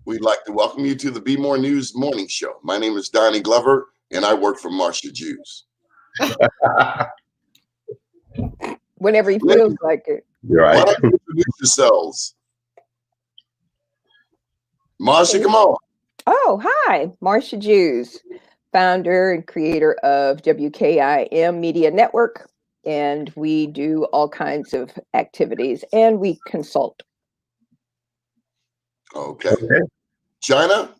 We'd like to welcome you to the BmoreNews Morning Show. My name is Donnie Glover, and I work for Marcia Jews. Whenever he feels like it. You're right. Why don't you introduce yourselves? Marcia, come on. Oh, hi. Marcia Jews, founder and creator of WKIM Media Network. And we do all kinds of activities and we consult. Okay. China?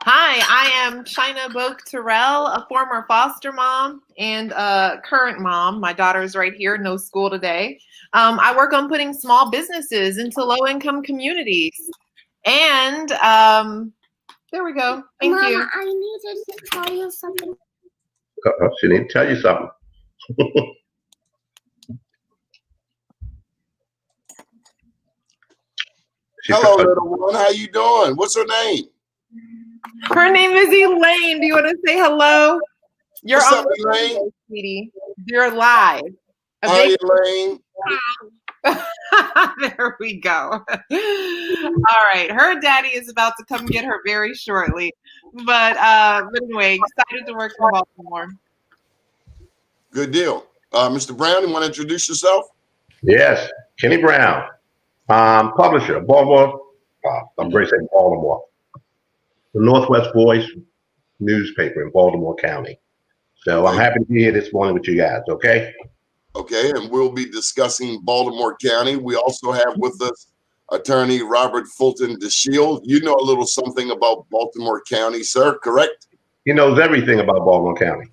Hi, I am China Boak Terrell, a former foster mom and a current mom. My daughter's right here, no school today. I work on putting small businesses into low-income communities. And there we go. Thank Mama, you. I needed to tell you something. She didn't tell you something. Hello, little one. How you doing? What's her name? Her name is Elaine. Do you want to say hello? You're What's on up, Elaine? sweetie. You're live. Hi, Elaine. There we go. All right. Her daddy is about to come get her very shortly. But anyway, excited to work in Baltimore. Good deal. Mr. Brown, you want to introduce yourself? Yes, Kenny Brown, publisher, Baltimore. I'm going to say Baltimore. The Northwest Voice newspaper in Baltimore County. So I'm happy to be here this morning with you guys, okay? Okay, and we'll be discussing Baltimore County. We also have with us attorney Robert Fulton DeShield. You know a little something about Baltimore County, sir, correct? He knows everything about Baltimore County.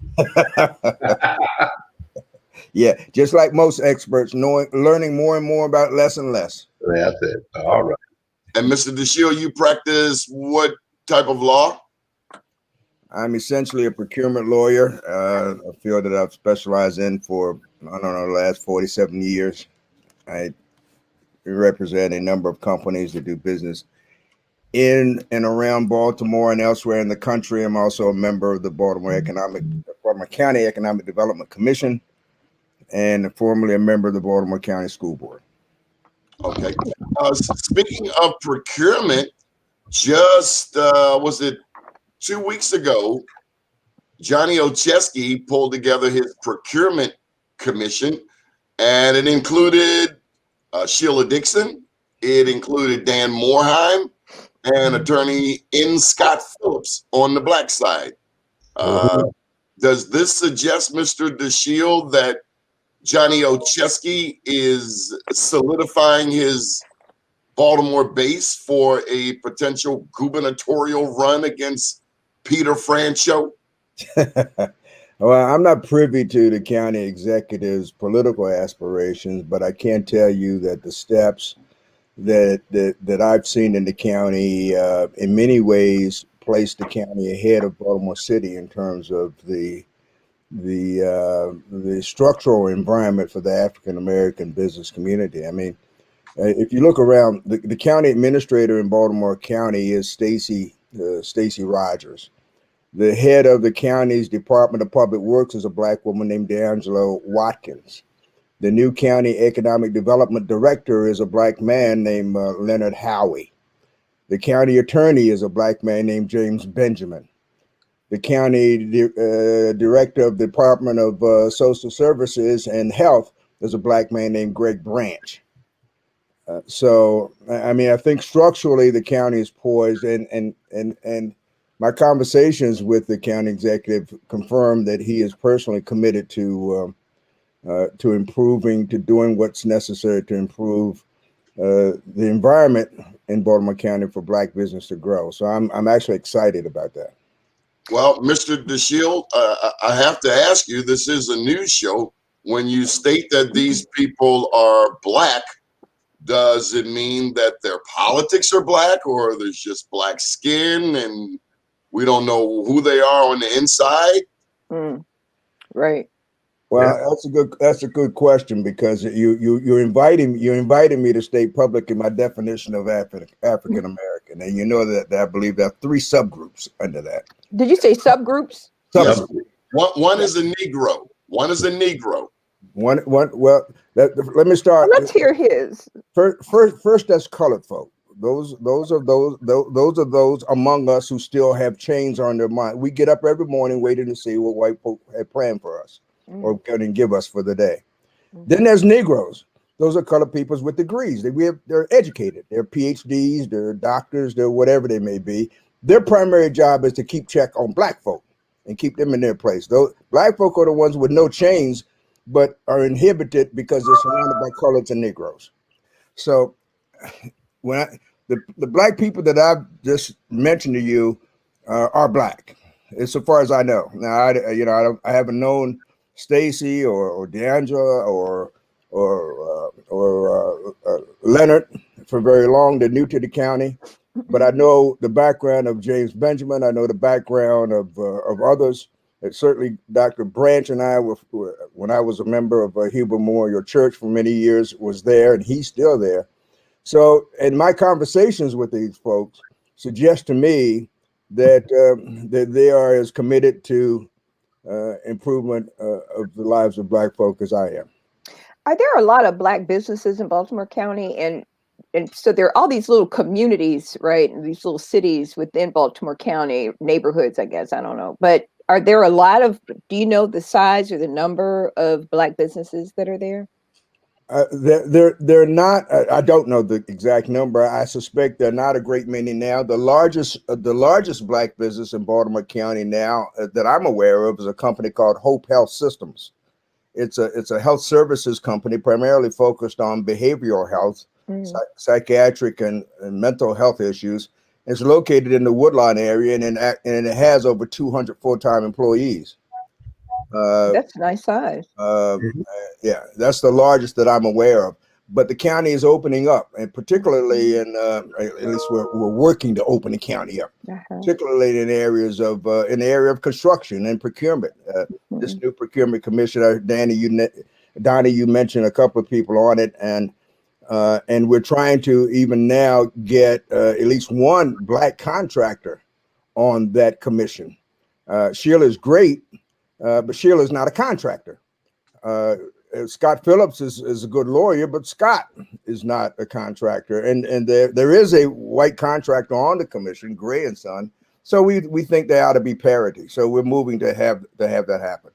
Yeah, just like most experts, learning more and more about less and less. That's it. All right. And Mr. DeShield, you practice what type of law? I'm essentially a procurement lawyer, a field that I've specialized in for, I don't know, the last 47 years. I represent a number of companies that do business in and around Baltimore and elsewhere in the country. I'm also a member of the Baltimore County Economic Development Commission and formerly a member of the Baltimore County School Board. Okay. Speaking of procurement, just was it 2 weeks ago, Johnny Ochesky pulled together his procurement commission, and it included Sheila Dixon, it included Dan Moreheim, and attorney N. Scott Phillips on the black side. Does this suggest, Mr. DeShield, that Johnny Ochesky is solidifying his Baltimore base for a potential gubernatorial run against Peter Franchot? Well, I'm not privy to the county executive's political aspirations, but I can tell you that the steps that I've seen in the county, in many ways, place the county ahead of Baltimore City in terms of the structural environment for the African American business community. I mean, if you look around, the county administrator in Baltimore County is Stacy Rogers. The head of the county's Department of Public Works is a black woman named D'Angelo Watkins. The new county economic development director is a black man named Leonard Howie. The county attorney is a black man named James Benjamin. The county director of the Department of Social Services and Health is a black man named Greg Branch. So, I mean, I think structurally the county is poised, and my conversations with the county executive confirm that he is personally committed to improving, to doing what's necessary to improve the environment in Baltimore County for black business to grow. So I'm actually excited about that. Well, Mr. DeShield, I have to ask you, this is a news show. When you state that these people are black, does it mean that their politics are black, or there's just black skin and we don't know who they are on the inside? Right. Well, that's a good question, because you're inviting me to state publicly my definition of African American, and you know that I believe there are 3 subgroups under that. Did you say subgroups? Yes. One is a Negro. One is a Negro. Well, let me start. Well, let's hear his. First, that's colored folk. are those among us who still have chains on their mind. We get up every morning waiting to see what white folk have planned for us or going to give us for the day. Then there's Negroes. Those are colored peoples with degrees. They're educated. They're PhDs, they're doctors, they're whatever they may be. Their primary job is to keep check on black folk and keep them in their place. Those black folk are the ones with no chains, but are inhibited because they're surrounded by coloreds and Negroes. So the black people that I've just mentioned to you are black, as far as I know. Now, I haven't known Stacy or D'Angela or Leonard for very long. They're new to the county, but I know the background of James Benjamin. I know the background of others. And certainly, Dr. Branch and I were when I was a member of Hebrew Memorial Church for many years, was there, and he's still there. So, in my conversations with these folks, suggest to me that that they are as committed to improvement of the lives of black folk as I am. Are there a lot of black businesses in Baltimore County? And so there are all these little communities, right? These little cities within Baltimore County, neighborhoods, I guess, I don't know. But are there a lot of, do you know the size or the number of black businesses that are there? They're not. I don't know the exact number. I suspect they're not a great many now. The largest black business in Baltimore County now that I'm aware of is a company called Hope Health Systems. It's a health services company primarily focused on behavioral health, psychiatric and mental health issues. It's located in the Woodlawn area, and it has over 200 full-time employees. That's a nice size. Yeah, that's the largest that I'm aware of. But the county is opening up, and particularly at least we're working to open the county up, particularly in areas of in the area of construction and procurement. This new procurement commissioner, Donnie, you mentioned a couple of people on it, and we're trying to even now get at least one black contractor on that commission. Sheila's great, but Sheila's not a contractor. Scott Phillips is a good lawyer, but Scott is not a contractor, and there is a white contractor on the commission, Gray and Son. So we think there ought to be parity. So we're moving to have that happen.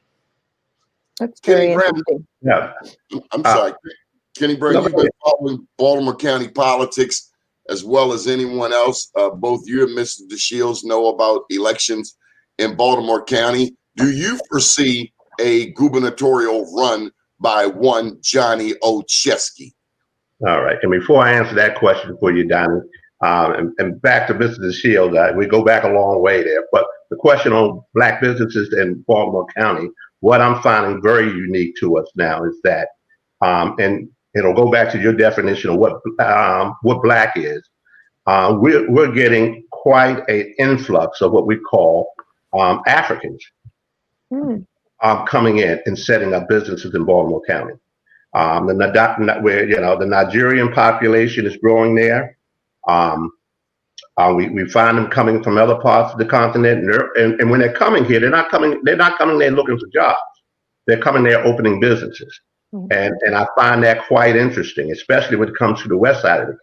That's very interesting. Yeah, I'm sorry, Kenny Brown. You've been following Baltimore County politics as well as anyone else. Both you and Mr. DeShields know about elections in Baltimore County. Do you foresee a gubernatorial run by one Johnny Olszewski? All right. And before I answer that question for you, Donnie, and back to Mr. DeShields, we go back a long way there. But the question on black businesses in Baltimore County, what I'm finding very unique to us now is that, and it'll go back to your definition of what black is. We're getting quite an influx of what we call Africans. Coming in and setting up businesses in Baltimore County. The Nigerian population is growing there. We find them coming from other parts of the continent, and when they're coming here, they're not coming there looking for jobs. They're coming there opening businesses, and I find that quite interesting, especially when it comes to the west side of the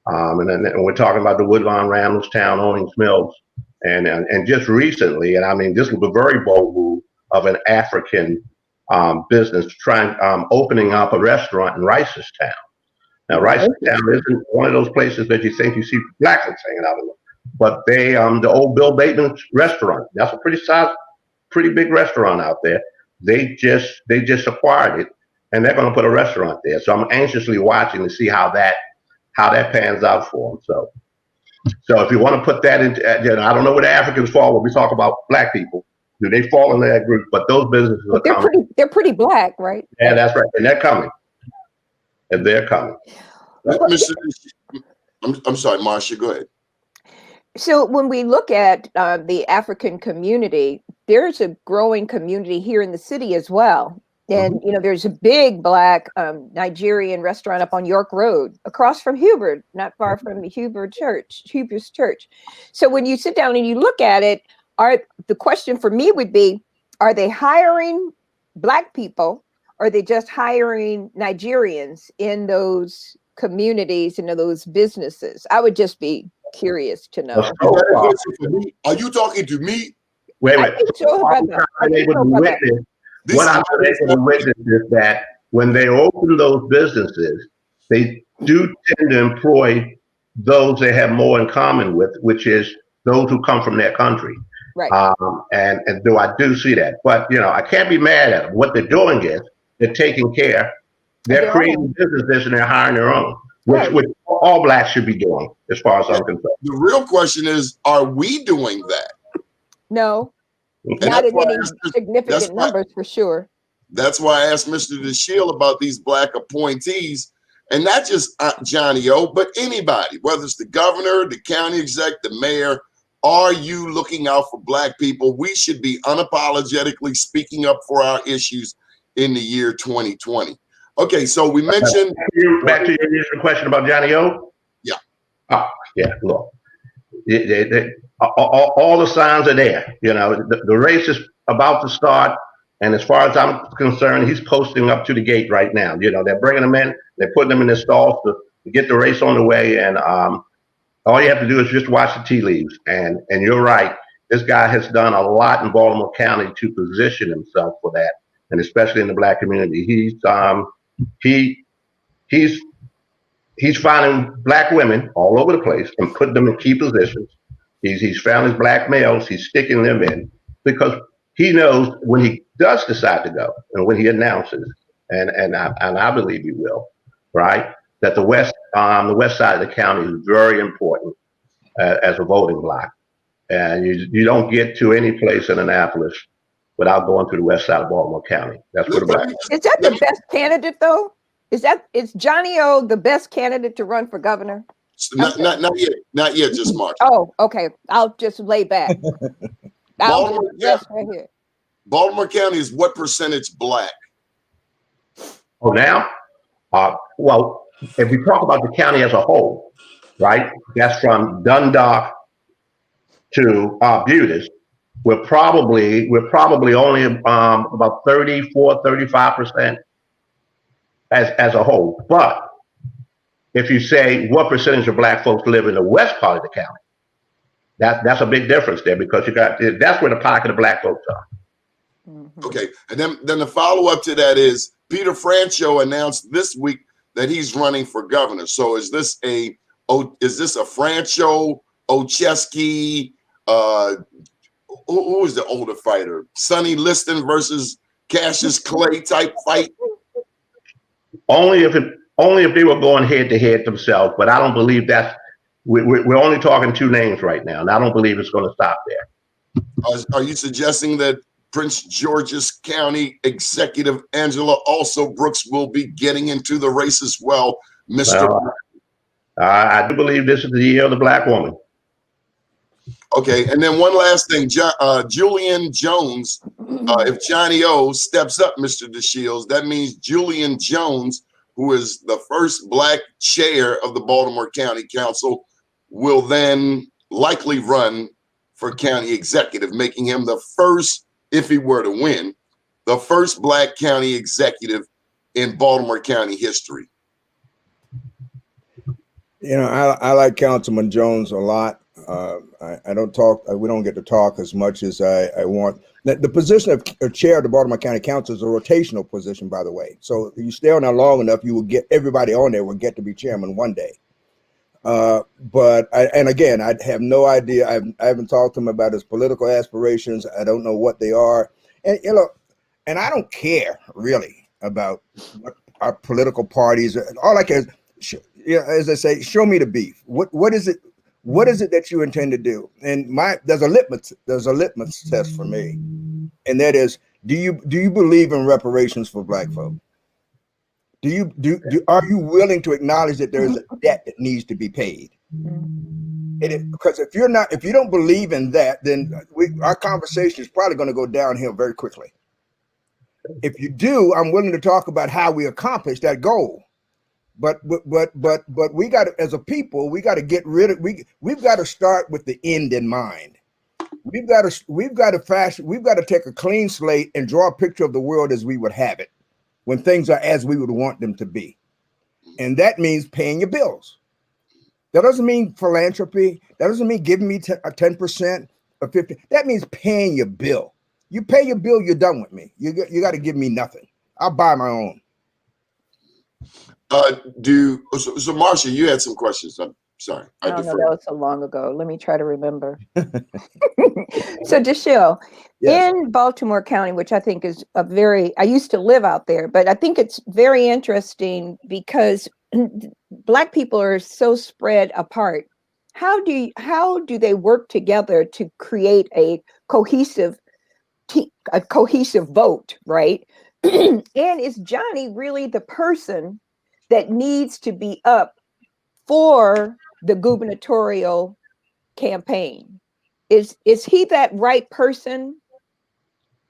county. And we're talking about the Woodlawn, Randallstown, Owings Mills, and just recently, and I mean, this was a very bold move of an African business opening up a restaurant in Ricestown. Now, Ricestown isn't one of those places that you think you see blacks hanging out in, but the old Bill Bateman's restaurant. That's a pretty big restaurant out there. They just acquired it, and they're going to put a restaurant there. So I'm anxiously watching to see how that pans out for them. So if you want to put that into, I don't know where the Africans fall when we talk about black people. Do they fall into that group? But those businesses are coming. They're pretty black, right? Yeah, that's right. And they're coming. I'm sorry, Marcia, go ahead. So when we look at the African community, there's a growing community here in the city as well. And, there's a big black Nigerian restaurant up on York Road, across from Hubert, not far from Hubert's church. So when you sit down and you look at it, the question for me would be, are they hiring black people? Or are they just hiring Nigerians in those communities and those businesses? I would just be curious to know. Well, so far, Are you talking to me? wait, I wait. think so, brother. I I've been think able so, to brother. witness, This what is I've been able to witness is that when they open those businesses, they do tend to employ those they have more in common with, which is those who come from their country. Right. And I do see that. But, I can't be mad at them. What they're doing is they're taking care, they're their creating businesses and they're hiring their own, Right. which all blacks should be doing, as far as I'm concerned. the real question is, are we doing that? No, And not that's in why I any asked- that's significant why- numbers for sure. That's why I asked Mr. DeShield about these black appointees, and not just Johnny O, but anybody, whether it's the governor, the county exec, the mayor. Are you looking out for black people? We should be unapologetically speaking up for our issues in the year 2020. Okay, so we mentioned Back to your initial question about Johnny O. Yeah. Oh, yeah. Look, all the signs are there. The race is about to start, and as far as I'm concerned, he's posting up to the gate right now. They're bringing him in, they're putting him in the stalls to get the race on the way, and all you have to do is just watch the tea leaves. And you're right, this guy has done a lot in Baltimore County to position himself for that, and especially in the black community. He's finding black women all over the place and putting them in key positions. He's found his black males, he's sticking them in because he knows when he does decide to go and when he announces, and I believe he will, right? That the west side of the county is very important as a voting block, and you don't get to any place in Annapolis without going to the west side of Baltimore County. That's where the black. Is that the best candidate though? Is Johnny O the best candidate to run for governor? not yet, just Mark. Oh, okay. I'll just lay back. I'll Baltimore, just rest right here. Baltimore County is what percentage black? Oh, now, well, if we talk about the county as a whole, right? That's from Dundalk to Budas. We're probably only about 34, 35% as a whole. But if you say what percentage of black folks live in the west part of the county, that's a big difference there because that's where the pocket of black folks are. Mm-hmm. Okay, and then the follow up to that is Peter Franchot announced this week that he's running for governor. So is this a Franchot, Olszewski, who is the older fighter? Sonny Liston versus Cassius Clay type fight? Only if they were going head to head themselves, but I don't believe that's. We're only talking two names right now, and I don't believe it's going to stop there. Are you suggesting that Prince George's County Executive Angela also Brooks will be getting into the race as well, Mr. Well, I do believe this is the year of the black woman. Okay, and then one last thing, Julian Jones. If Johnny O steps up, Mr. DeShields, that means Julian Jones, who is the first black chair of the Baltimore County Council, will then likely run for county executive, making him the first, if he were to win, the first black county executive in Baltimore County history. I like Councilman Jones a lot. I don't talk. We don't get to talk as much as I want. The position of chair of the Baltimore County Council is a rotational position, by the way. So if you stay on there long enough, you will get everybody on there will get to be chairman one day. But I have no idea. I haven't talked to him about his political aspirations. I don't know what they are, and and I don't care really about what our political parties are. All I care is, as I say, show me the beef. What is it? What is it that you intend to do? And there's a litmus test for me, and that is, do you believe in reparations for black folk? Are you willing to acknowledge that there is a debt that needs to be paid? Because if you don't believe in that, then our conversation is probably going to go downhill very quickly. If you do, I'm willing to talk about how we accomplish that goal. But we got to, as a people, we got to get rid of we've got to start with the end in mind. We've got to take a clean slate and draw a picture of the world as we would have it when things are as we would want them to be. And that means paying your bills. That doesn't mean philanthropy. That doesn't mean giving me 10% or 50. That means paying your bill. You pay your bill, you're done with me. You got to give me nothing. I'll buy my own. So Marcia, you had some questions. I'm sorry. I don't know, that was so long ago. Let me try to remember. So Deshil, Yes. in Baltimore County, which I think is I used to live out there, but I think it's very interesting because Black people are so spread apart. How do they work together to create a cohesive vote, right? And is Johnny really the person that needs to be up for the gubernatorial campaign? Is he that right person,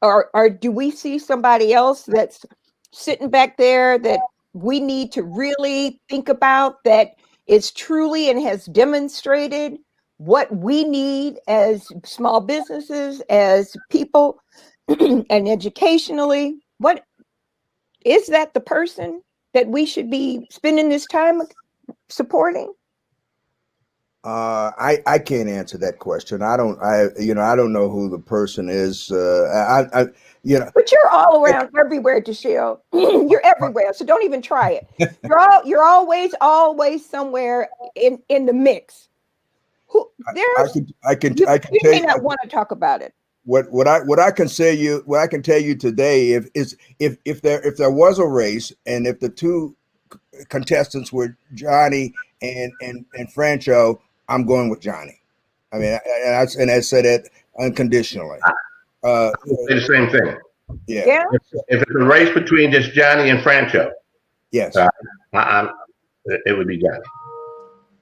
or do we see somebody else that's sitting back there that we need to really think about, that is truly and has demonstrated what we need as small businesses, as people, and educationally? What is that, the person that we should be spending this time supporting? I can't answer that question. I don't know who the person is. But you're all around everywhere, Deshil. You're everywhere, so don't even try it. You're always somewhere in the mix. I can you tell may you, not want to talk about it. What I can tell you today, if there was a race, and if the two contestants were Johnny and Francho, I'm going with Johnny. I mean, and I said it unconditionally. Say the same thing. Yeah. If it's a race between just Johnny and Francho, yes, it would be Johnny.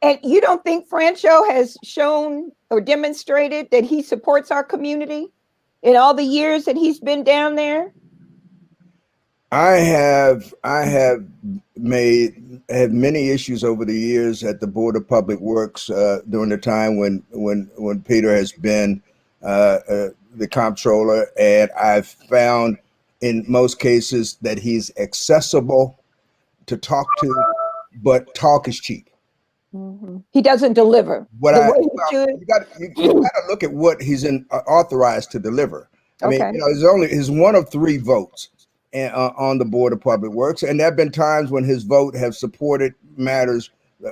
And you don't think Francho has shown or demonstrated that he supports our community in all the years that he's been down there? I have had many issues over the years at the Board of Public Works during the time when Peter has been the comptroller, and I've found in most cases that he's accessible to talk to, but talk is cheap. Mm-hmm. He doesn't deliver. You got to look at what he's authorized to deliver. I mean, he's one of 3 votes on the Board of Public Works, and there have been times when his vote have supported matters,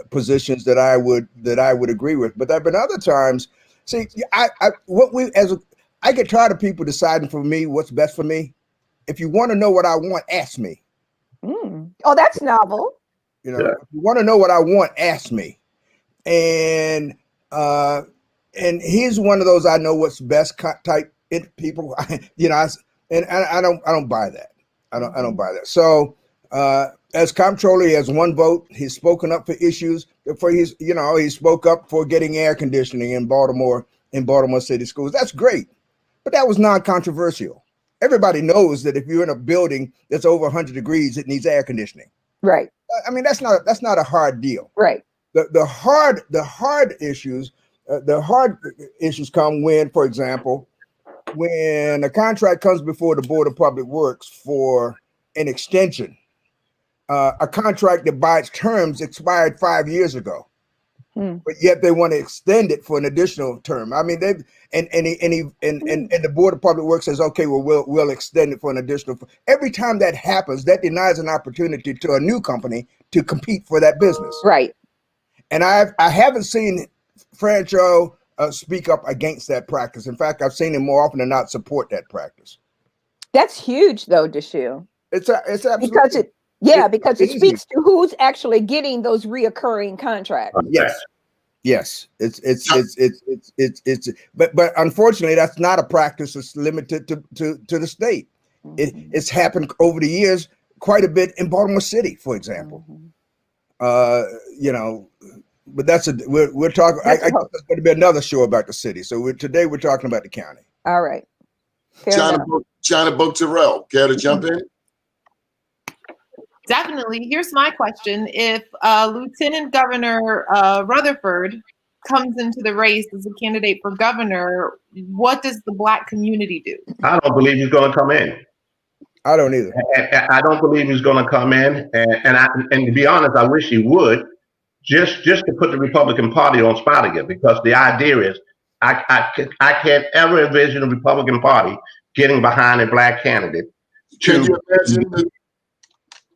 positions that I would agree with. But there have been other times. See, I get tired of people deciding for me what's best for me. If you want to know what I want, ask me. Oh, that's novel. If you want to know what I want, ask me. And he's one of those I know what's best type people. I don't buy that. I don't buy that. So as comptroller, he has 1 vote. He's spoken up for issues. He spoke up for getting air conditioning in Baltimore City schools. That's great, but that was non-controversial. Everybody knows that if you're in a building that's over 100 degrees, it needs air conditioning. Right. I mean, that's not a hard deal. Right. The hard issues come when, for example, when a contract comes before the Board of Public Works for an extension, a contract that by its terms expired 5 years ago, but yet they want to extend it for an additional term. I mean, and the Board of Public Works says, okay, well, we'll extend it for an additional. Every time that happens, that denies an opportunity to a new company to compete for that business. Right. And I haven't seen Francho speak up against that practice. In fact, I've seen him more often than not support that practice. That's huge, though, Deshil. It's absolutely because it speaks to who's actually getting those reoccurring contracts. Yes. But unfortunately, that's not a practice that's limited to the state. It's happened over the years quite a bit in Baltimore City, for example. But we're talking. I guess there's going to be another show about the city. So today we're talking about the county. All right. China Book Terrell, care to jump in? Definitely. Here's my question. If Lieutenant Governor Rutherford comes into the race as a candidate for governor, what does the Black community do? I don't believe he's going to come in. I don't either. And I don't believe he's going to come in. And to be honest, I wish he would, just to put the Republican Party on spot again, because the idea is I can't ever envision the Republican Party getting behind a black candidate. Can you imagine the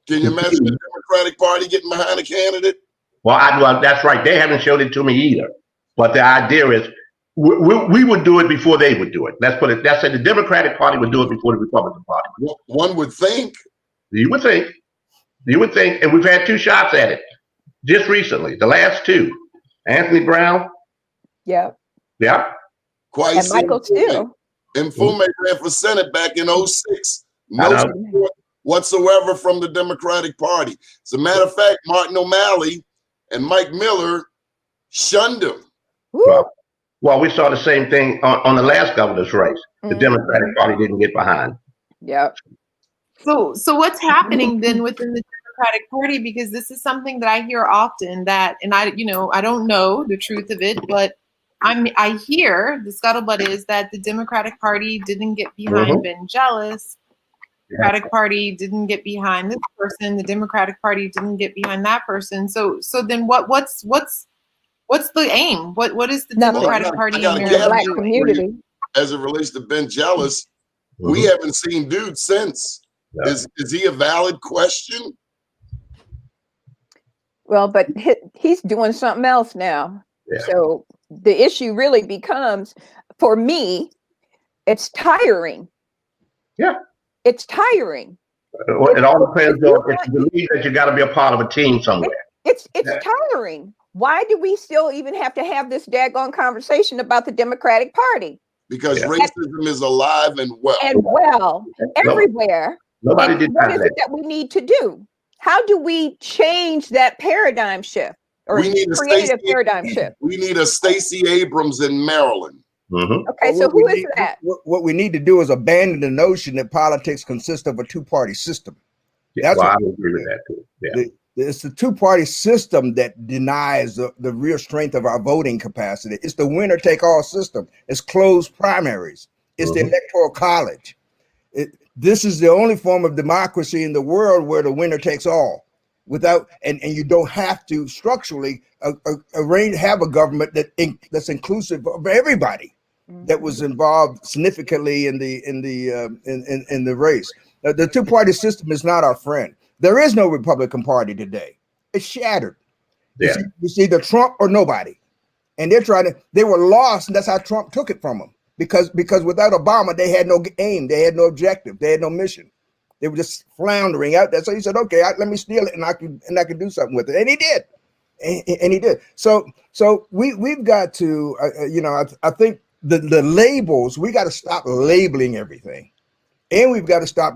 Democratic Party getting behind a candidate? Well, that's right. They haven't showed it to me either. But the idea is we would do it before they would do it. Let's put it. That's it. The Democratic Party would do it before the Republican Party. One would think. You would think. You would think. And we've had 2 shots at it just recently. The last 2. Anthony Brown. Yeah. Yeah. And Michael Steele. Mfume ran for Senate back in 06. No support whatsoever from the Democratic Party. As a matter of fact, Martin O'Malley and Mike Miller shunned him. Well, we saw the same thing on the last governor's race. The Democratic Party didn't get behind. Yeah. So what's happening then within the Democratic Party? Because this is something that I hear often, that, and I don't know the truth of it, but I hear the scuttlebutt is that the Democratic Party didn't get behind Ben Jealous. The Democratic Party didn't get behind this person. The Democratic Party didn't get behind that person. So then what's the aim? What is the Democratic Party in the black community? As it relates to Ben Jealous, we haven't seen dude since. No. Is he a valid question? Well, but he's doing something else now. Yeah. So the issue really becomes, for me, it's tiring. Yeah. It's tiring. It all depends on if you believe that you got to be a part of a team somewhere. It's tiring. Why do we still even have to have this daggone conversation about the Democratic Party? Because racism is alive and well. And well, everywhere. Nobody did that. What is it that we need to do? How do we change that paradigm shift? Or create a paradigm shift? We need a Stacey Abrams in Maryland. Okay, so who is that? What we need to do is abandon the notion that politics consists of a 2-party system. That's I agree with that too. Yeah. It's the 2-party system that denies the real strength of our voting capacity. It's the winner-take-all system. It's closed primaries. It's the electoral college. This is the only form of democracy in the world where the winner takes all. And you don't have to structurally have a government that's inclusive of everybody that was involved significantly in the race. The 2-party system is not our friend. There is no Republican Party today. It's shattered. Yeah. You see the Trump or nobody. And they were lost, and that's how Trump took it from them. Because without Obama, they had no aim, they had no objective, they had no mission. They were just floundering out there. So he said, okay, let me steal it and I can do something with it. And he did. And he did. So we've got to, I think the labels, we got to stop labeling everything. And we've got to stop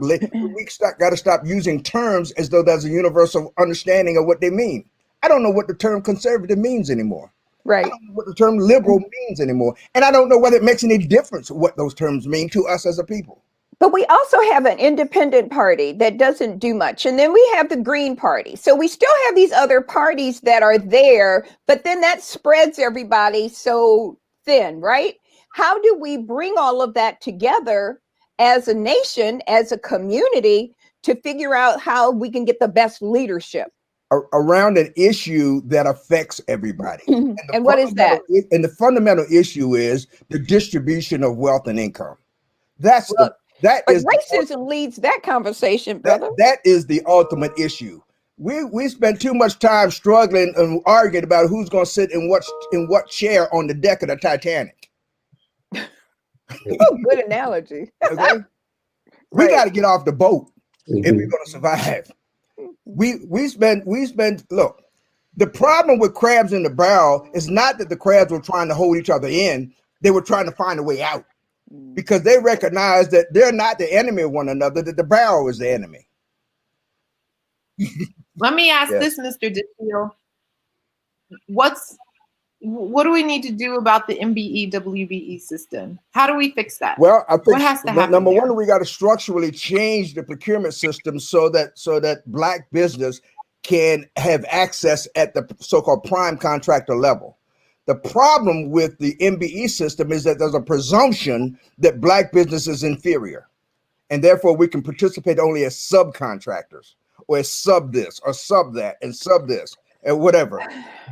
using terms as though there's a universal understanding of what they mean. I don't know what the term conservative means anymore. Right. I don't know what the term liberal means anymore. And I don't know whether it makes any difference what those terms mean to us as a people. But we also have an independent party that doesn't do much. And then we have the Green Party. So we still have these other parties that are there, but then that spreads everybody so thin, right? How do we bring all of that together as a nation, as a community, to figure out how we can get the best leadership around an issue that affects everybody? And what is that? And the fundamental issue is the distribution of wealth and income. Racism leads that conversation, brother. That is the ultimate issue. We spend too much time struggling and arguing about who's going to sit in what chair on the deck of the Titanic. Oh, good analogy. Okay? We got to get off the boat if we're going to survive. We spend look, the problem with crabs in the barrel is not that the crabs were trying to hold each other in, they were trying to find a way out because they recognize that they're not the enemy of one another, that the barrel is the enemy. Let me ask this, Mr. DeShiel. What do we need to do about the MBE WBE system? How do we fix that? Well, I think what has to happen number one, we got to structurally change the procurement system so that Black business can have access at the so-called prime contractor level. The problem with the MBE system is that there's a presumption that Black business is inferior. and therefore we can participate only as subcontractors or as sub this or sub that and sub this and whatever.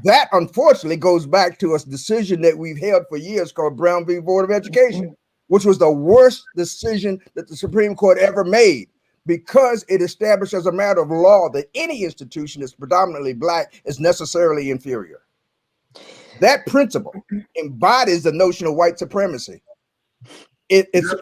That unfortunately goes back to a decision that we've held for years called Brown v. Board of Education, which was the worst decision that the Supreme Court ever made, because it established as a matter of law that any institution that's predominantly Black is necessarily inferior. That principle embodies the notion of white supremacy. It's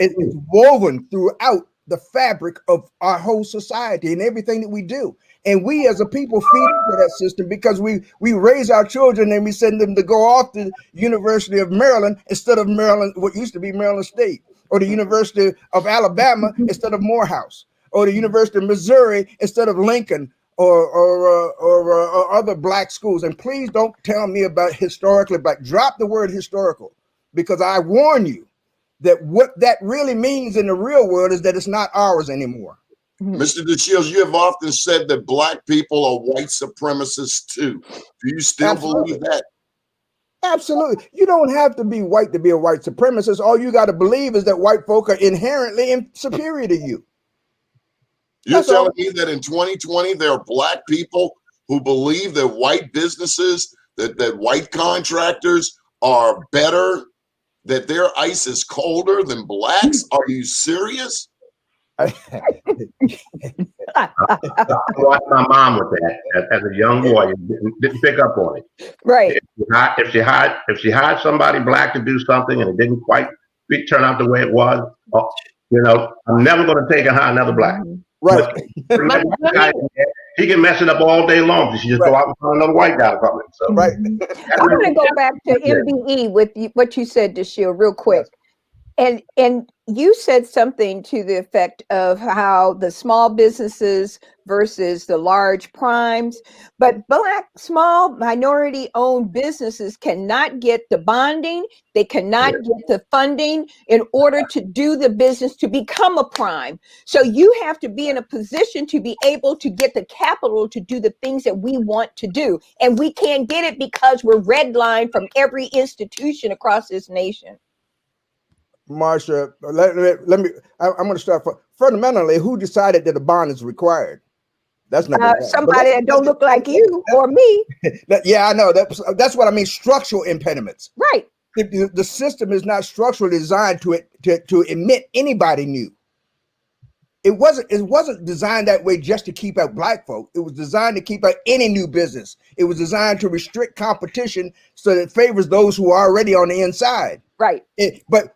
woven throughout the fabric of our whole society and everything that we do. And we as a people feed into that system because we raise our children and we send them to go off to the University of Maryland instead of Maryland, what used to be Maryland State, or the University of Alabama instead of Morehouse, or the University of Missouri instead of Lincoln, or other Black schools. And please don't tell me about historically Black. Drop the word historical, because I warn you that what that really means in the real world is that it's not ours anymore. Mr. DeShields, you have often said that Black people are white supremacists too. Do you still believe that? Absolutely. You don't have to be white to be a white supremacist. All you got to believe is that white folk are inherently superior to you. You're telling me that in 2020, there are Black people who believe that white businesses, that white contractors are better, that their ice is colder than Blacks? Are you serious? I watched my mom with that as a young boy. Didn't pick up on it. Right. If she hired somebody Black to do something and it didn't quite turn out the way it was, I'm never going to take and hire another Black. Right. He can mess it up all day long. She just go out and find another white guy to come in. So. Right. I want to go back to MBE with what you said, DeShield, real quick. And you said something to the effect of how the small businesses versus the large primes, but Black small minority-owned businesses cannot get the bonding, they cannot get the funding in order to do the business to become a prime. So you have to be in a position to be able to get the capital to do the things that we want to do. And we can't get it because we're redlined from every institution across this nation. Marsha, let me. I'm going to start. Fundamentally, who decided that a bond is required? That's number one. Somebody that don't look like you or me. Yeah, I know. That's what I mean. Structural impediments. Right. The system is not structurally designed to admit anybody new. It wasn't designed that way just to keep out Black folk. It was designed to keep out any new business. It was designed to restrict competition so that it favors those who are already on the inside. Right. But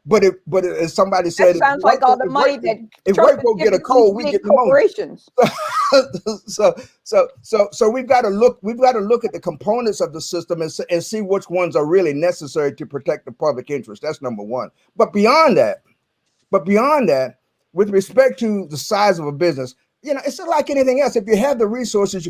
as somebody said, that sounds like all the money that if white folk get a cold, we get the corporations. So we've got to look at the components of the system and see which ones are really necessary to protect the public interest. That's number one. But beyond that, with respect to the size of a business, it's like anything else. If you have the resources,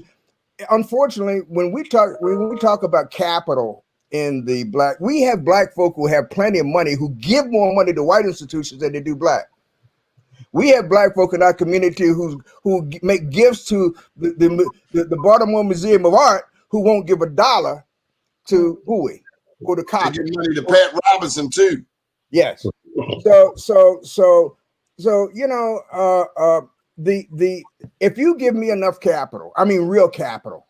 unfortunately, when we talk about capital in the Black, we have Black folk who have plenty of money who give more money to white institutions than they do Black. We have Black folk in our community who make gifts to the Baltimore Museum of Art who won't give $1 to Bowie or the college. They give money to Pat Robinson too. Yes. So if you give me enough capital, I mean real capital,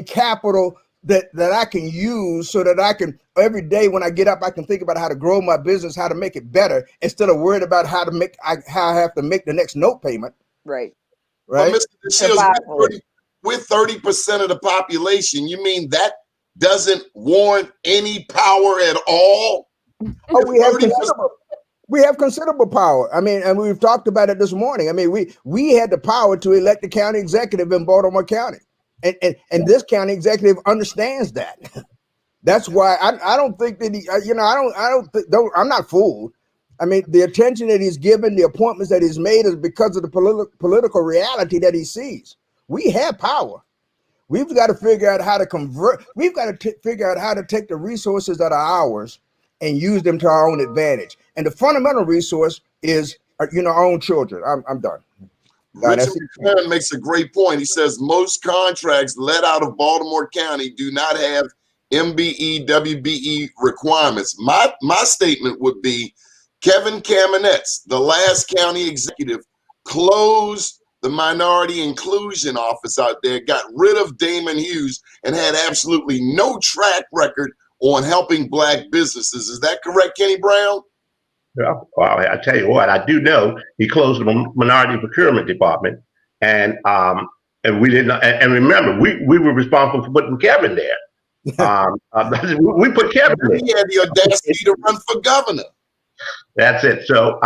capital that I can use so that I can every day when I get up, I can think about how to grow my business, how to make it better, instead of worried about how I have to make the next note payment. Right. Right. Well, Mr. DeShields, with 30% of the population, you mean that doesn't warrant any power at all? Oh, we have considerable power. And we've talked about it this morning. We had the power to elect the county executive in Baltimore County, and this county executive understands that. That's why I don't think that I'm not fooled. The attention that he's given, the appointments that he's made is because of the political reality that he sees. We have power. We've got to figure out how to convert. We've got to figure out how to take the resources that are ours and use them to our own advantage. And the fundamental resource is, our own children. I'm done. Richard McClellan makes a great point. He says most contracts let out of Baltimore County do not have MBE, WBE requirements. My statement would be Kevin Kamenetz, the last county executive closed the minority inclusion office out there, got rid of Damon Hughes, and had absolutely no track record on helping black businesses. Is that correct, Kenny Brown? Yeah. Well, I tell you what, I do know he closed the minority procurement department, and we didn't. And remember, we were responsible for putting Kevin there. We put Kevin there. He had the audacity to run for governor. That's it. So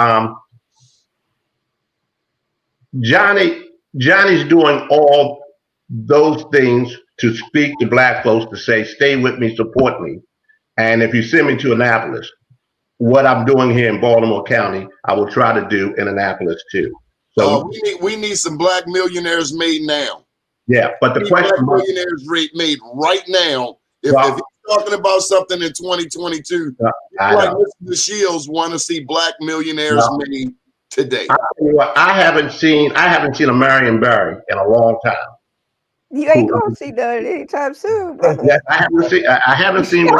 Johnny's doing all those things to speak to black folks, to say, stay with me, support me. And if you send me to Annapolis, what I'm doing here in Baltimore County, I will try to do in Annapolis too. So we need some black millionaires made now. Yeah, but the question, black millionaires made right now. If he's talking about something in 2022, like Mr. Shields want to see black millionaires made today. I haven't seen a Marion Barry in a long time. You ain't gonna see that anytime soon, brother. Yeah, I haven't seen a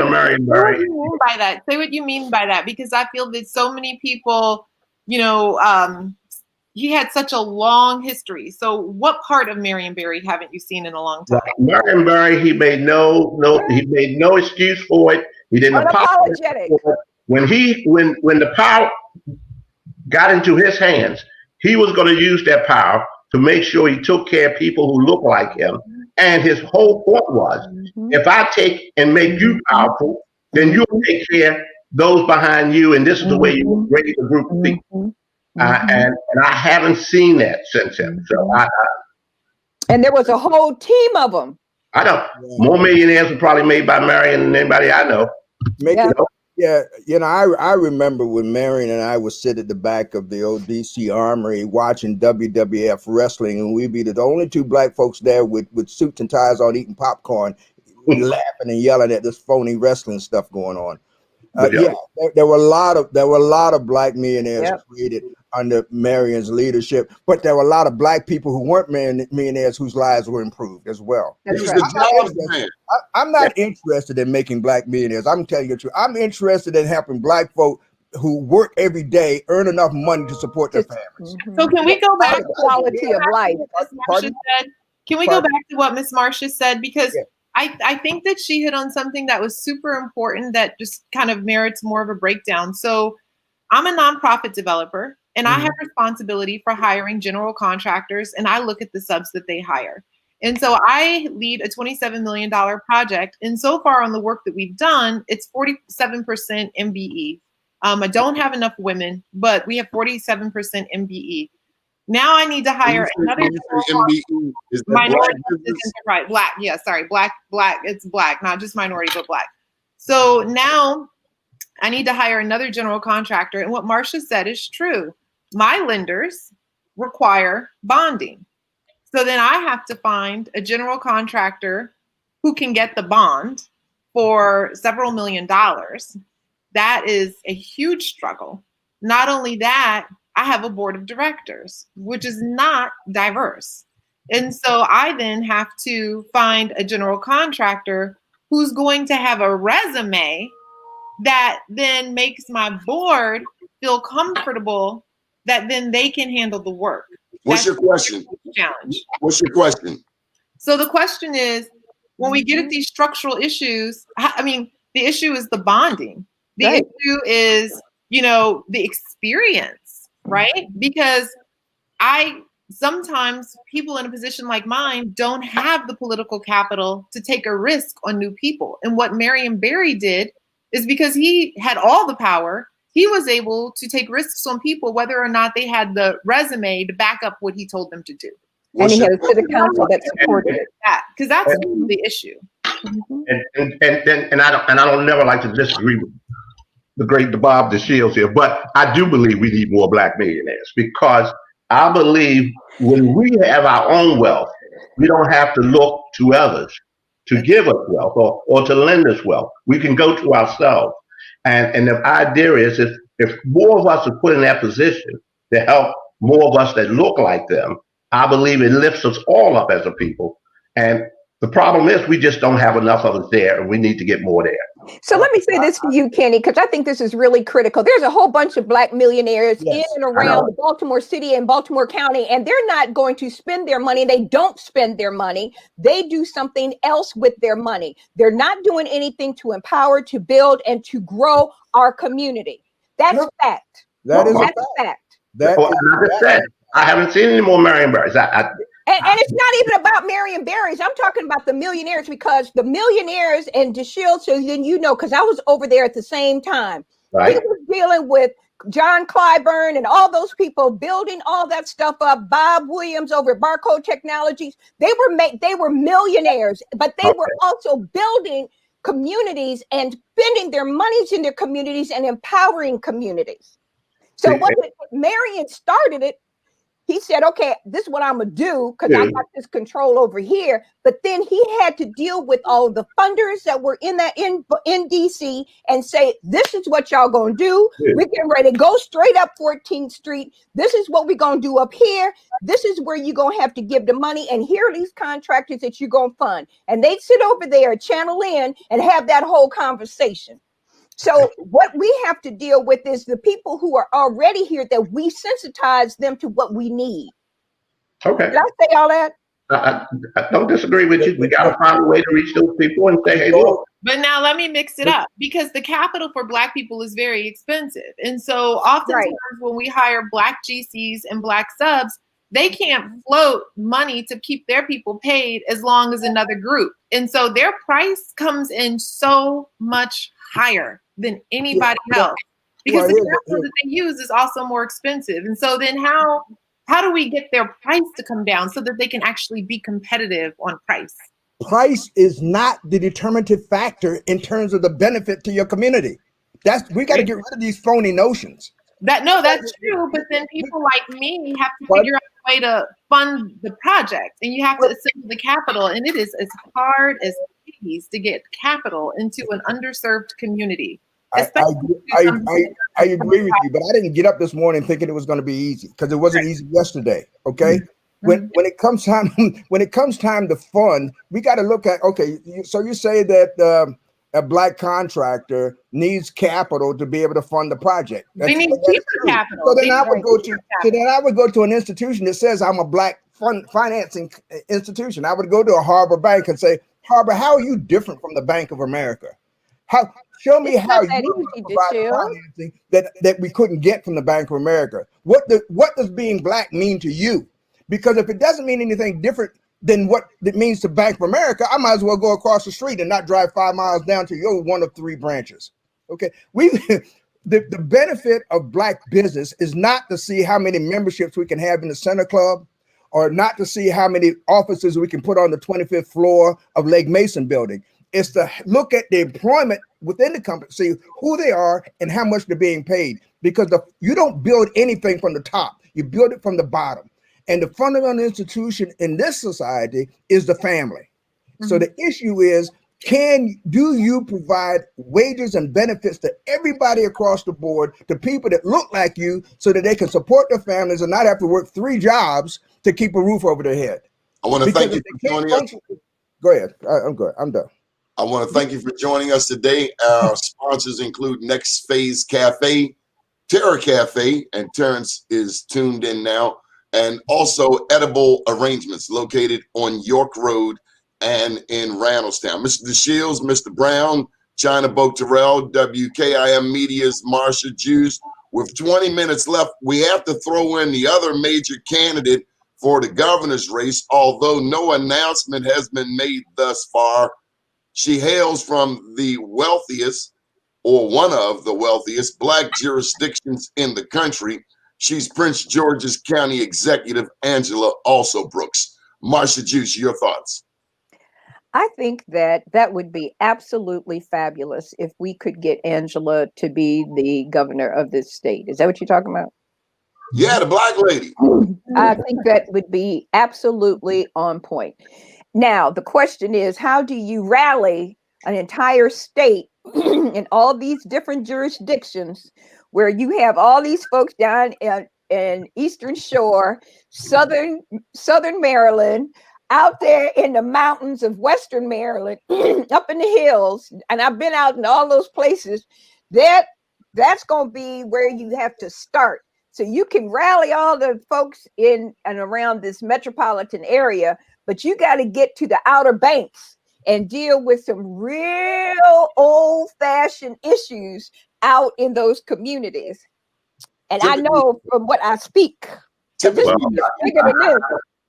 Marion Barry. What do you mean by that? Say what you mean by that, because I feel that so many people, he had such a long history. So what part of Marion Barry haven't you seen in a long time? Marion Barry, he made no excuse for it. He didn't apologize. When the power got into his hands, he was going to use that power to make sure he took care of people who look like him. And his whole point was, if I take and make you powerful, then you'll take care of those behind you, and this is the way you raise a group of people. And I haven't seen that since then. So and there was a whole team of them. I know more millionaires were probably made by Marion than anybody I know. Yeah, I remember when Marion and I would sit at the back of the old DC Armory watching WWF wrestling, and we'd be the only two black folks there with suits and ties on, eating popcorn, laughing and yelling at this phony wrestling stuff going on. There were a lot of black millionaires created under Marion's leadership, but there were a lot of black people who weren't millionaires whose lives were improved as well. I'm not interested in making black millionaires. I'm telling you the truth. I'm interested in helping black folk who work every day earn enough money to support their families. So can we go back to quality of life? Can we go back to what Miss Marcia said? Because I think that she hit on something that was super important that just kind of merits more of a breakdown. So I'm a nonprofit developer, and I have responsibility for hiring general contractors, and I look at the subs that they hire. And so I lead a $27 million project. And so far on the work that we've done, it's 47% MBE. I don't have enough women, but we have 47% MBE. Now I need to hire another minority enterprise. Black, black. It's black, not just minority, but black. So now I need to hire another general contractor. And what Marcia said is true. My lenders require bonding. So then I have to find a general contractor who can get the bond for several $1 million. That is a huge struggle. Not only that, I have a board of directors, which is not diverse. And so I then have to find a general contractor who's going to have a resume that then makes my board feel comfortable that then they can handle the work. What's your question? Challenge. What's your question? So the question is, when we get at these structural issues, the issue is the bonding. The issue is, the experience, right? Because sometimes people in a position like mine don't have the political capital to take a risk on new people. And what Marion Barry did is, because he had all the power, he was able to take risks on people, whether or not they had the resume to back up what he told them to do. And he had a city council that supported it. Because that's the issue. And I don't never like to disagree with the Bob DeShields here, but I do believe we need more black millionaires, because I believe when we have our own wealth, we don't have to look to others to give us wealth or to lend us wealth. We can go to ourselves. And the idea is, if more of us are put in that position to help more of us that look like them, I believe it lifts us all up as a people. And the problem is, we just don't have enough of us there, and we need to get more there. So let me say this to you, Kenny, because I think this is really critical. There's a whole bunch of Black millionaires in and around the Baltimore City and Baltimore County, and they're not going to spend their money. They don't spend their money. They do something else with their money. They're not doing anything to empower, to build, and to grow our community. That's fact. That is That's a fact. fact. I haven't seen any more Marion Berries. And it's not even about Marion Berries. I'm talking about the millionaires, because the millionaires and DeShield, so then you know, because I was over there at the same time. Right. He was dealing with John Clyburn and all those people building all that stuff up. Bob Williams over at Barcode Technologies. They were millionaires, but they were also building communities and spending their monies in their communities and empowering communities. So when Marion started it, he said, okay, this is what I'm going to do because I got this control over here. But then he had to deal with all the funders that were in DC and say, this is what y'all going to do. We're getting ready to go straight up 14th Street. This is what we're going to do up here. This is where you're going to have to give the money. And here are these contractors that you're going to fund. And they sit over there, channel in, and have that whole conversation. So what we have to deal with is the people who are already here, that we sensitize them to what we need. Okay. Did I say all that? I don't disagree with you. We got to find a way to reach those people and say, hey, look. But now let me mix it up, because the capital for Black people is very expensive. And so oftentimes when we hire Black GCs and Black subs, they can't float money to keep their people paid as long as another group. And so their price comes in so much higher than anybody else, because the capital that they use is also more expensive. And so then how do we get their price to come down so that they can actually be competitive on price? Price is not the determinative factor in terms of the benefit to your community. We got to get rid of these phony notions. That's true. But then people like me have to figure out a way to fund the project, and you have to assemble the capital. And it is as hard as Hades to get capital into an underserved community. I agree with you, but I didn't get up this morning thinking it was going to be easy, because it wasn't easy yesterday. Okay. When it comes time to fund, we got to look at, so you say that a Black contractor needs capital to be able to fund the project. We need cheaper capital. So then I would go to an institution that says I'm a Black financing institution. I would go to a Harbor Bank and say, Harbor, how are you different from the Bank of America? Show me how you provide financing that we couldn't get from the Bank of America. What does being Black mean to you? Because if it doesn't mean anything different than what it means to Bank of America, I might as well go across the street and not drive 5 miles down to your one of 3 branches. Okay, the benefit of Black business is not to see how many memberships we can have in the Center Club, or not to see how many offices we can put on the 25th floor of Lake Mason building. It's to look at the employment within the company, see who they are and how much they're being paid. Because you don't build anything from the top, you build it from the bottom. And the fundamental institution in this society is the family. So the issue is, do you provide wages and benefits to everybody across the board, to people that look like you, so that they can support their families and not have to work 3 jobs to keep a roof over their head? I want to thank you for joining us. Go ahead. I'm good. I'm done. I want to thank you for joining us today. Our sponsors include Next Phase Cafe, Terra Cafe, and Terrence is tuned in now, and also Edible Arrangements located on York Road and in Randallstown. Mr. DeShields, Mr. Brown, China Boak-Terrell, WKIM Media's Marsha Jews. With 20 minutes left, we have to throw in the other major candidate for the governor's race, although no announcement has been made thus far. She hails from the wealthiest, or one of the wealthiest, Black jurisdictions in the country. She's Prince George's County Executive Angela Also Brooks. Marsha Juice, your thoughts? I think that would be absolutely fabulous if we could get Angela to be the governor of this state. Is that what you're talking about? Yeah, the Black lady. I think that would be absolutely on point. Now, the question is, how do you rally an entire state in all these different jurisdictions where you have all these folks down in Eastern Shore, Southern Maryland, out there in the mountains of Western Maryland, up in the hills, and I've been out in all those places, that's going to be where you have to start. So you can rally all the folks in and around this metropolitan area, but you got to get to the Outer Banks and deal with some real old-fashioned issues out in those communities. And I know from what I speak, this is bigger than this.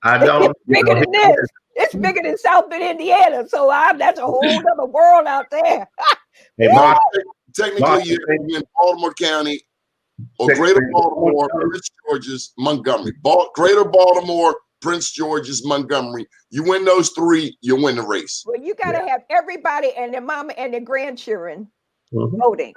I don't. It's bigger than this. It's bigger than South Bend, Indiana. So that's a whole other world out there. Hey, Mark, Technically, you're in Baltimore County or Greater Baltimore, Prince George's, Montgomery. Greater Baltimore, Prince George's, Montgomery. You win those three, you win the race. Well, you got to have everybody and their mama and their grandchildren voting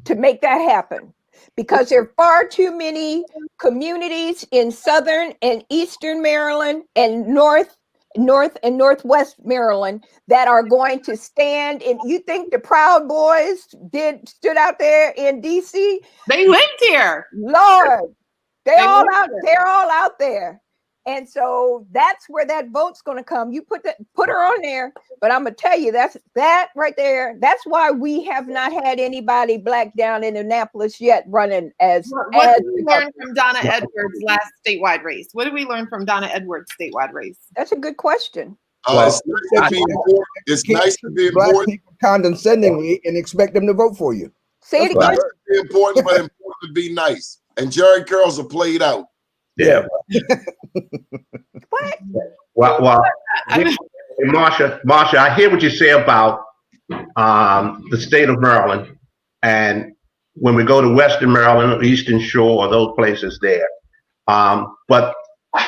to make that happen. Because there are far too many communities in Southern and Eastern Maryland and North and Northwest Maryland that are going to stand. And you think the Proud Boys stood out there in DC? They lived here. Lord, they're all out there. And so that's where that vote's going to come. You put her on there, but I'm gonna tell you that right there. That's why we have not had anybody black down in Annapolis yet running as. What did we learn from Donna Edwards' last statewide race? What did we learn from Donna Edwards' statewide race? That's a good question. It's nice to be black important. people condescendingly and expect them to vote for you. Say it again. It's important, but important to be nice. And Jerry curls are played out. Yeah. What? Well, Marsha, I hear what you say about the state of Maryland, and when we go to Western Maryland or Eastern Shore or those places there, but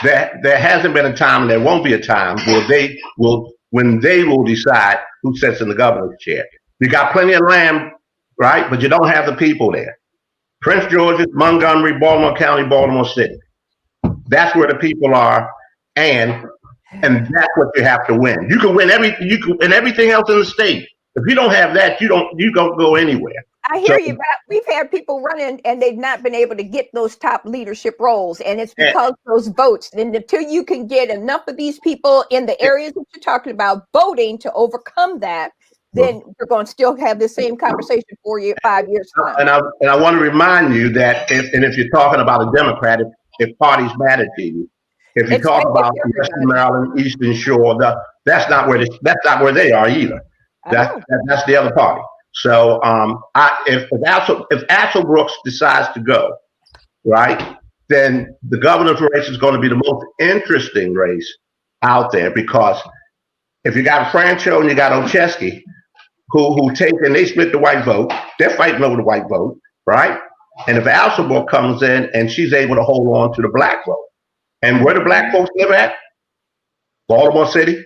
there hasn't been a time, and there won't be a time when they will decide who sits in the governor's chair. You got plenty of land, right? But you don't have the people there. Prince George's, Montgomery, Baltimore County, Baltimore City. That's where the people are, and that's what you have to win. You can win everything else in the state. If you don't have that, you don't go anywhere. I hear you, but we've had people running and they've not been able to get those top leadership roles, and it's because of those votes. And until you can get enough of these people in the areas that you're talking about voting to overcome that, then we're going to still have the same conversation 5 years from now. And I want to remind you that if you're talking about a Democrat, if parties matter to you, if you talk about Western Maryland, Eastern Shore, that's not where they are either. That's the other party. So if Axel Brooks decides to go, right, then the governor's race is going to be the most interesting race out there, because if you got Francho and you got Olszewski, who take and they split the white vote, they're fighting over the white vote, right? And if Alsabor comes in and she's able to hold on to the black vote, and where the black folks live at, Baltimore City,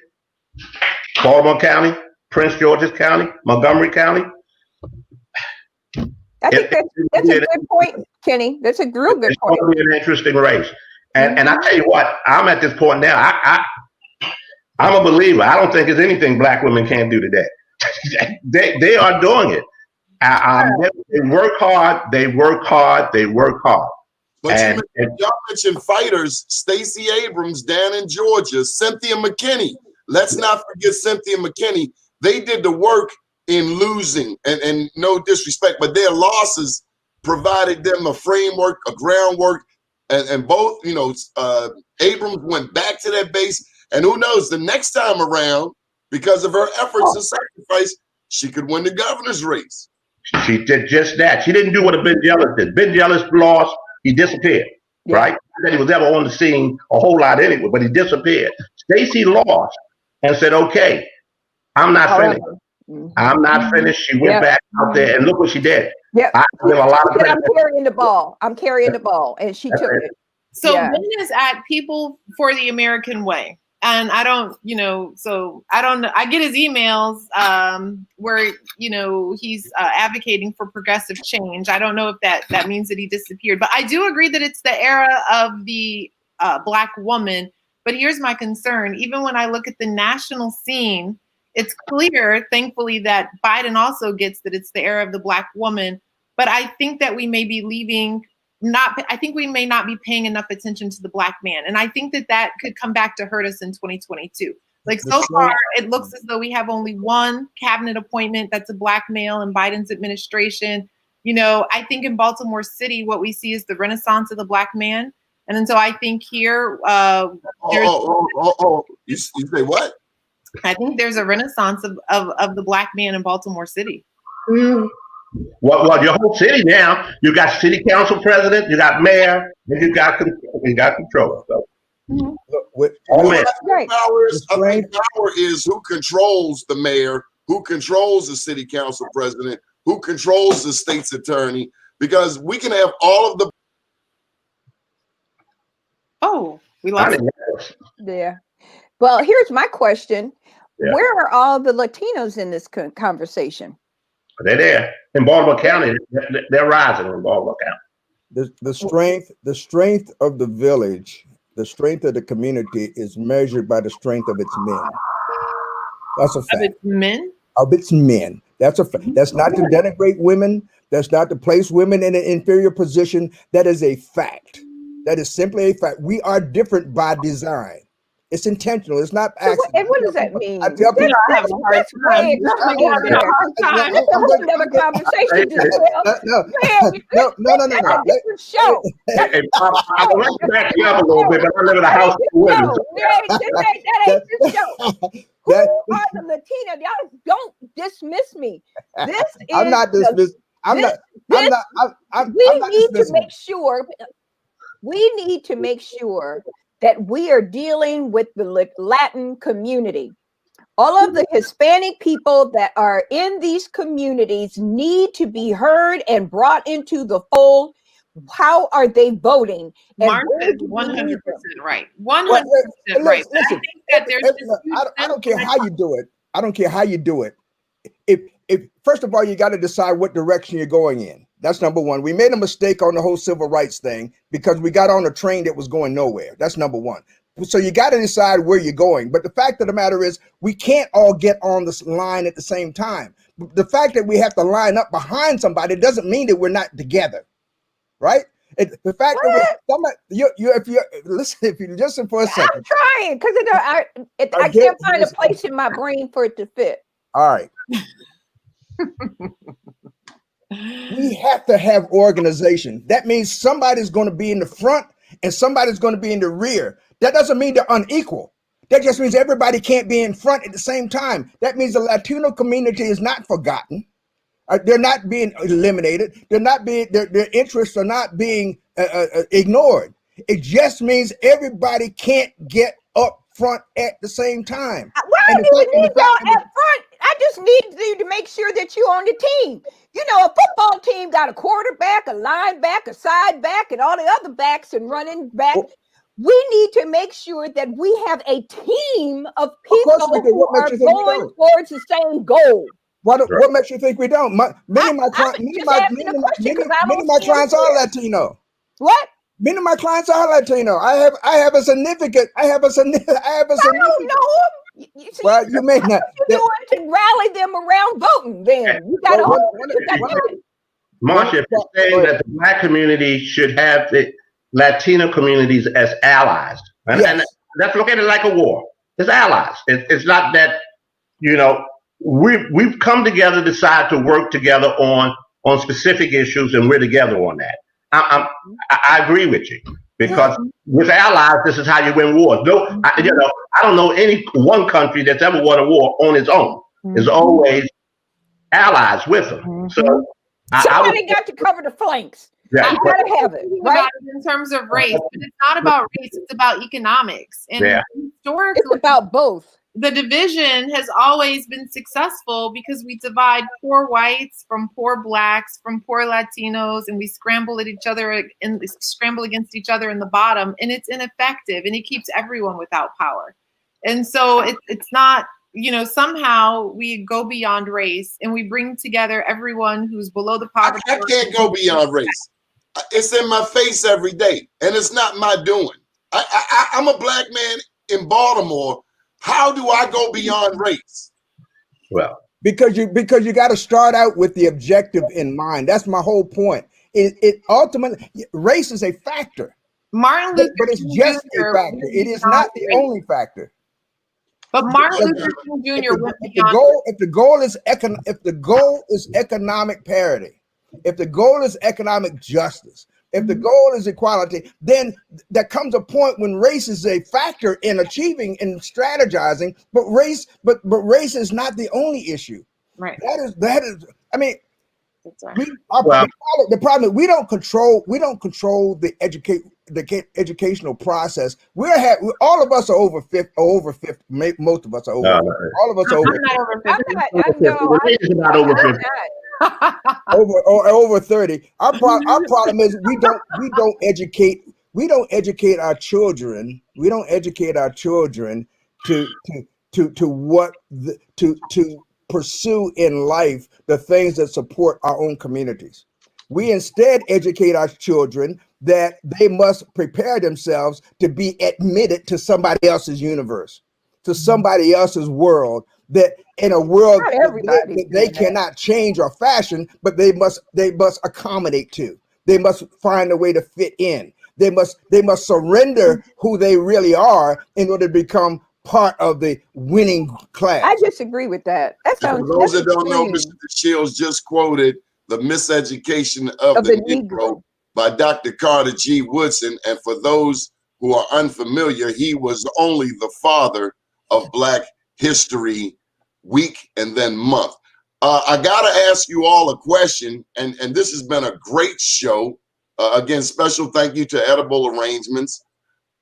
Baltimore County, Prince George's County, Montgomery County. I think that's a good point, Kenny. That's a real good point. It's going to be an interesting race. And I tell you what, I'm at this point now, I'm a believer. I don't think there's anything black women can't do today. They are doing it. They work hard. They work hard. They work hard. But y'all mentioned fighters, Stacey Abrams down in Georgia, Cynthia McKinney. Let's not forget Cynthia McKinney. They did the work in losing, and no disrespect, but their losses provided them a framework, a groundwork, and both, Abrams went back to that base, and who knows, the next time around, because of her efforts and sacrifice, she could win the governor's race. She did just that. She didn't do what Ben Jealous did. Ben Jealous lost. He disappeared, right? That he was ever on the scene a whole lot anyway, but he disappeared. Stacey lost and said, okay, I'm not finished. I'm not finished. She went back out there, and look what she did. Yeah, I'm carrying the ball. I'm carrying the ball, and she took it. So Ben is at People for the American Way. And I don't, I get his emails where, he's advocating for progressive change. I don't know if that means that he disappeared, but I do agree that it's the era of the Black woman. But here's my concern. Even when I look at the national scene, it's clear, thankfully, that Biden also gets that it's the era of the Black woman. But I think that we may be leaving I think we may not be paying enough attention to the Black man. And I think that could come back to hurt us in 2022. Like so far, it looks as though we have only one cabinet appointment that's a Black male in Biden's administration. You know, I think in Baltimore City, what we see is the renaissance of the Black man. And so I think here, you say what? I think there's a renaissance of the Black man in Baltimore City. Well, your whole city now, you got city council president, you got mayor, and you got control. So. I think power is who controls the mayor, who controls the city council president, who controls the state's attorney, because we can have all of the. Oh, we lost it. Yeah. Well, here's my question. Yeah. Where are all the Latinos in this conversation? They're there in Baltimore County. They're rising in Baltimore County. The strength of the village, the strength of the community is measured by the strength of its men. That's a fact. Of its men? Of its men. That's a fact. That's not to denigrate women. That's not to place women in an inferior position. That is a fact. That is simply a fact. We are different by design. It's intentional. It's not accident. And what does that mean? I tell people, I have a hard time. That's a whole other conversation. No. That's a different show. I want to back you up a little bit, but I live in a house of women. That ain't the show. Who are the Latinos? Y'all don't dismiss me. This is. I'm not dismissing. We need to make sure that we are dealing with the Latin community. All of the Hispanic people that are in these communities need to be heard and brought into the fold. How are they voting? Martha is 100% right. 100% right. Listen, I don't care how you do it. I don't care how you do it. If first of all, you got to decide what direction you're going in. That's number one. We made a mistake on the whole civil rights thing because we got on a train that was going nowhere. That's number one. So you got to decide where you're going. But the fact of the matter is we can't all get on this line at the same time. The fact that we have to line up behind somebody doesn't mean that we're not together, right? The fact that if you listen for a second. I'm trying because I can't find a place in my brain for it to fit. All right. We have to have organization. That means somebody's going to be in the front and somebody's going to be in the rear. That doesn't mean they're unequal. That just means everybody can't be in front at the same time. That means the Latino community is not forgotten. They're not being eliminated. They're not being, their interests are not being ignored. It just means everybody can't get up front at the same time. Why do you need y'all up front? I just need you to make sure that you're on the team. You know, a football team got a quarterback, a linebacker, a side back, and all the other backs and running back. We need to make sure that we have a team of people who are going towards the same goal. What makes you think we don't? Many of my clients are Latino. What? Many of my clients are Latino. I have a significant. I don't know them. Well, you may not. You're doing to rally them around voting. Then you got to. Marsha, if you're saying that the Black community should have the Latino communities as allies, and let's look at it like a war. It's allies. It's not that we've come together, decide to work together on specific issues, and we're together on that. I agree with you because with allies, this is how you win wars. No, I don't know any one country that's ever won a war on its own. There's always allies with them. So somebody got to cover the flanks. Yeah, I gotta have it, right? In terms of race, but it's not about race; it's about economics. And historically, it's about both. The division has always been successful because we divide poor whites from poor blacks, from poor Latinos, and we scramble at each other and scramble against each other in the bottom, and it's ineffective, and it keeps everyone without power. And so it's not, somehow we go beyond race and we bring together everyone who's below the poverty. I can't go beyond race. It's in my face every day, and it's not my doing. I'm a Black man in Baltimore. How do I go beyond race? Well, because you got to start out with the objective in mind. That's my whole point. It ultimately, race is a factor, Martin but, Luther but it's King just Jr. a factor. went It is beyond not the race. only factor. But Martin If Luther King if Jr. the, went if the beyond. goal if the goal is economic parity, if the goal is economic justice, if the goal is equality, then there comes a point when race is a factor in achieving and strategizing. But race is not the only issue. Right. That is. I mean, That's right. Well, the problem is we don't control the educational process. All of us are over 50, most of us are over. no, 50. no. All of us are over I'm not over I'm 50. not. I know. The rate is not over 50. over 30. Our problem is we don't educate our children. We don't educate our children to pursue in life the things that support our own communities. We instead educate our children that they must prepare themselves to be admitted to somebody else's universe, to somebody else's world, that in a world Not that everybody's they doing that. cannot change or fashion, but they must accommodate to. They must find a way to fit in. They must surrender who they really are in order to become part of the winning class. I disagree with that. That And sounds. for those that's that don't know, extreme. Mr. Shields just quoted The Miseducation of the Negro by Dr. Carter G. Woodson. And for those who are unfamiliar, he was only the father of Black History Week and then month. I gotta ask you all a question, and this has been a great show. Again, special thank you to Edible Arrangements.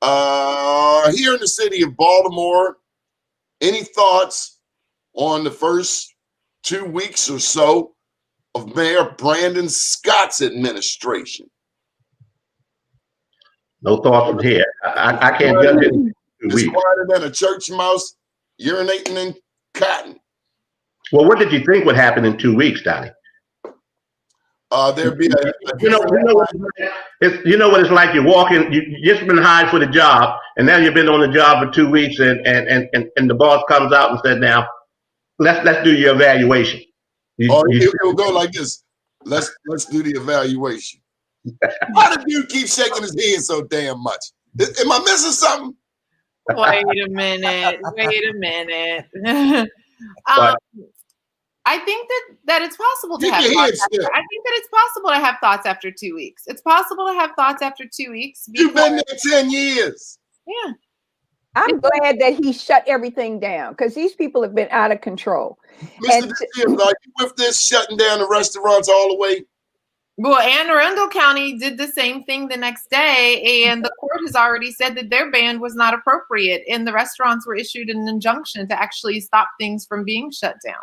Here in the city of Baltimore, any thoughts on the first 2 weeks or so of Mayor Brandon Scott's administration? No thoughts from here. I can't judge it in 2 It's weeks. quieter than a church mouse urinating in cotton. Well, what did you think would happen in 2 weeks, Donnie? There'd be a You know what it's like? You know what it's like. You're walking. You just been hired for the job, and now you've been on the job for 2 weeks, and the boss comes out and said, "Now, let's do your evaluation." it will go like this. Let's do the evaluation. Why the dude keep shaking his head so damn much? Am I missing something? Wait a minute. I think that it's possible to have thoughts I think that it's possible to have thoughts after 2 weeks. It's possible to have thoughts after 2 weeks. You've been there 10 years. Yeah. I'm glad that he shut everything down because these people have been out of control. Mr. DeShields, are you with this shutting down the restaurants all the way? Well, Anne Arundel County did the same thing the next day, and the court has already said that their ban was not appropriate, and the restaurants were issued an injunction to actually stop things from being shut down.